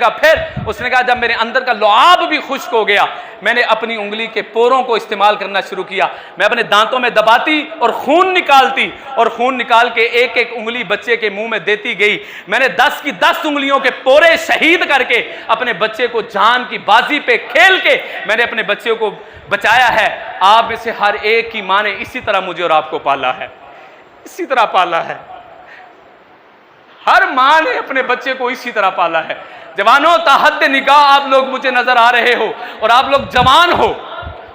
کہا جب میرے اندر کا لعاب بھی خشک ہو گیا، میں نے اپنی انگلی کے پوروں کو استعمال کرنا شروع کیا، میں اپنے دانتوں میں دباتی اور خون نکالتی، اور خون نکال کے ایک ایک انگلی بچے کے منہ میں دیتی گئی۔ میں نے 10 کی 10 انگلیوں کے پورے شہید کر کے اپنے بچے کو جان کی بازی پہ کھیل کے میں نے اپنے بچے کو بچایا ہے۔ آپ میں سے ہر ایک کی ماں نے اسی طرح مجھے اور آپ کو پالا ہے، اسی طرح پالا ہے۔ ہر ماں نے اپنے بچے کو اسی طرح پالا ہے۔ جوانوں، تا حد نکاح آپ لوگ مجھے نظر آ رہے ہو اور آپ لوگ جوان ہو،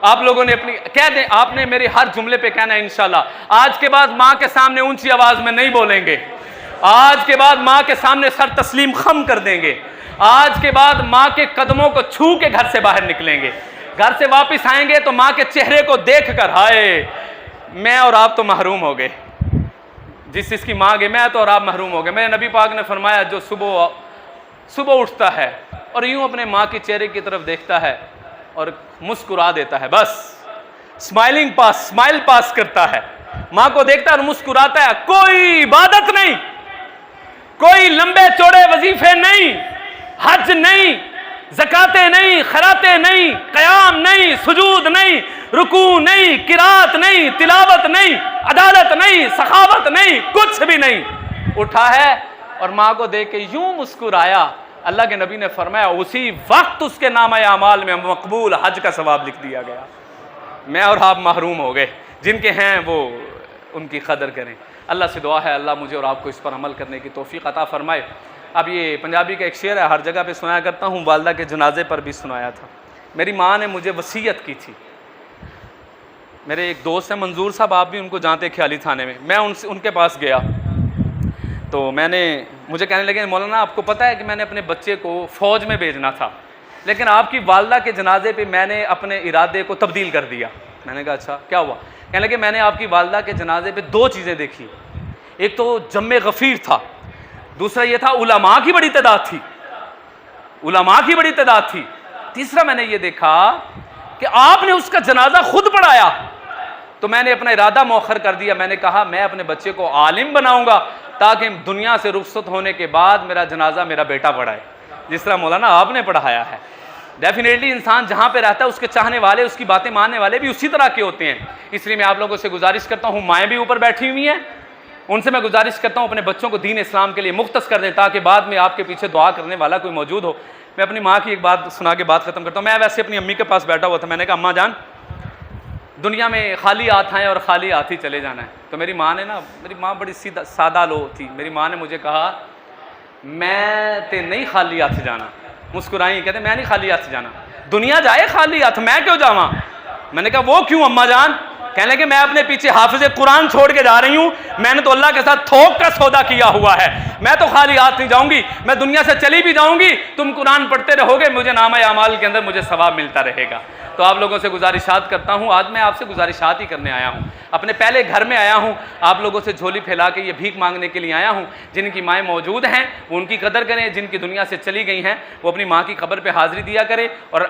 آپ لوگوں نے کہہ دیں، آپ نے میرے ہر جملے پہ کہنا ہے انشاءاللہ آج کے بعد ماں کے سامنے اونچی آواز میں نہیں بولیں گے، آج کے بعد ماں کے سامنے سر تسلیم خم کر دیں گے، آج کے بعد ماں کے قدموں کو چھو کے گھر سے باہر نکلیں گے، گھر سے واپس آئیں گے تو ماں کے چہرے کو دیکھ کر ہائے میں اور آپ تو محروم ہو گئے، جس کی ماں گئے میں تو اور آپ محروم ہو گئے۔ میرے نبی پاک نے فرمایا جو صبح اٹھتا ہے اور یوں اپنے ماں کے چہرے کی طرف دیکھتا ہے اور مسکرا دیتا ہے، بس اسمائل پاس کرتا ہے، ماں کو دیکھتا ہے اور مسکراتا ہے، کوئی عبادت نہیں، کوئی لمبے چوڑے وظیفے نہیں، حج نہیں، زکاتیں نہیں، خیراتیں نہیں، قیام نہیں، سجود نہیں، رکوع نہیں، قرات نہیں، تلاوت نہیں، عدالت نہیں، سخاوت نہیں، کچھ بھی نہیں، اٹھا ہے اور ماں کو دیکھ کے یوں مسکرایا۔ اللہ کے نبی نے فرمایا اسی وقت اس کے نامہ اعمال میں مقبول حج کا ثواب لکھ دیا گیا۔ میں اور آپ محروم ہو گئے، جن کے ہیں وہ ان کی قدر کریں۔ اللہ سے دعا ہے اللہ مجھے اور آپ کو اس پر عمل کرنے کی توفیق عطا فرمائے۔ اب یہ پنجابی کا ایک شعر ہے، ہر جگہ پہ سنایا کرتا ہوں، والدہ کے جنازے پر بھی سنایا تھا۔ میری ماں نے مجھے وصیت کی تھی، میرے ایک دوست ہیں منظور صاحب، آپ بھی ان کو جانتے خیالی تھانے میں، میں ان کے پاس گیا تو مجھے کہنے لگے مولانا آپ کو پتہ ہے کہ میں نے اپنے بچے کو فوج میں بھیجنا تھا، لیکن آپ کی والدہ کے جنازے پہ میں نے اپنے ارادے کو تبدیل کر دیا۔ میں نے کہا اچھا کیا ہوا؟ کہنے لگے میں نے آپ کی والدہ کے جنازے پہ 2 چیزیں دیکھی، ایک تو جم غفیر تھا، دوسرا یہ تھا علماء کی بڑی تعداد تھی، تیسرا میں نے یہ دیکھا کہ آپ نے اس کا جنازہ خود پڑھایا۔ تو میں نے اپنا ارادہ مؤخر کر دیا، میں نے کہا میں اپنے بچے کو عالم بناؤں گا تاکہ دنیا سے رخصت ہونے کے بعد میرا جنازہ میرا بیٹا پڑھائے، جس طرح مولانا آپ نے پڑھایا ہے۔ ڈیفینیٹلی انسان جہاں پہ رہتا ہے اس کے چاہنے والے، اس کی باتیں ماننے والے بھی اسی طرح کے ہوتے ہیں۔ اس لیے میں آپ لوگوں سے گزارش کرتا ہوں، مائیں بھی اوپر بیٹھی ہوئی ہیں، ان سے میں گزارش کرتا ہوں اپنے بچوں کو دین اسلام کے لیے مختص کر دیں تاکہ بعد میں آپ کے پیچھے دعا کرنے والا کوئی موجود ہو۔ میں اپنی ماں کی ایک بات سنا کے بات ختم کرتا ہوں۔ میں ویسے اپنی امی کے پاس بیٹھا ہوا تھا، میں نے کہا اماں جان دنیا میں خالی ہاتھ آئیں اور خالی ہاتھ ہی چلے جانا ہے۔ تو میری ماں بڑی سادہ لو تھی، میری ماں نے مجھے کہا میں تے نہیں خالی ہاتھ جانا، مسکرائیں کہتے میں نہیں خالی ہاتھ جانا، دنیا جائے خالی ہاتھ میں کیوں جاواں؟ میں نے کہا وہ کیوں اماں جان؟ کہنے لگے میں اپنے پیچھے حافظ قرآن چھوڑ کے جا رہی ہوں، میں نے تو اللہ کے ساتھ تھوک کا سودا کیا ہوا ہے، میں تو خالی ہاتھ نہیں جاؤں گی، میں دنیا سے چلی بھی جاؤں گی، تم قرآن پڑھتے رہو گے، مجھے نامہ اعمال کے اندر مجھے ثواب ملتا رہے گا۔ تو آپ لوگوں سے گزارشات کرتا ہوں، آج میں آپ سے گزارشات ہی کرنے آیا ہوں، اپنے پہلے گھر میں آیا ہوں، آپ لوگوں سے جھولی پھیلا کے یہ بھیک مانگنے کے لیے آیا ہوں۔ جن کی مائیں موجود ہیں وہ ان کی قدر کریں، جن کی دنیا سے چلی گئی ہیں وہ اپنی ماں کی قبر پہ حاضری دیا کریں۔ اور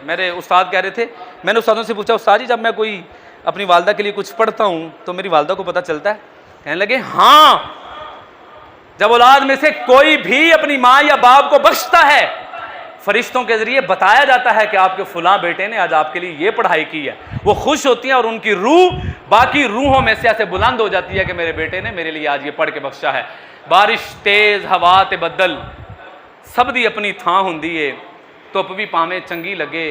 میرے استاد کہہ رہے تھے، میں نے استادوں سے پوچھا استاد جی جب میں کوئی اپنی والدہ کے لیے کچھ پڑھتا ہوں تو میری والدہ کو پتہ چلتا ہے؟ کہنے لگے ہاں، جب اولاد میں سے کوئی بھی اپنی ماں یا باپ کو بخشتا ہے فرشتوں کے ذریعے بتایا جاتا ہے کہ آپ کے فلاں بیٹے نے آج آپ کے لیے یہ پڑھائی کی ہے، وہ خوش ہوتی ہیں اور ان کی روح باقی روحوں میں سے ایسے بلند ہو جاتی ہے کہ میرے بیٹے نے میرے لیے آج یہ پڑھ کے بخشا ہے۔ بارش تیز ہوا تے بدل سب دی اپنی تھاں ہوندی ہے، ਧੁੱਪ ਵੀ ਭਾਵੇਂ ਚੰਗੀ ਲੱਗੇ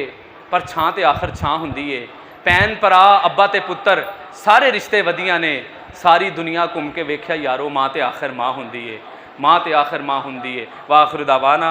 ਪਰ ਛਾਂ ਤੇ ਆਖਰ ਛਾਂ ਹੁੰਦੀ ਏ, ਭੈਣ ਭਰਾ ਅੱਬਾ ਤੇ ਪੁੱਤਰ ਸਾਰੇ ਰਿਸ਼ਤੇ ਵਧੀਆਂ ਨੇ, ਸਾਰੀ ਦੁਨੀਆ ਘੁੰਮ ਕੇ ਵੇਖਿਆ ਯਾਰੋ ਮਾਂ ਤੇ ਆਖਰ ਮਾਂ ਹੁੰਦੀ ਏ, ਮਾਂ ਤੇ ਆਖਰ ਮਾਂ ਹੁੰਦੀ ਏ। ਵਾਖਿਰ ਦਾਵਾਨਾ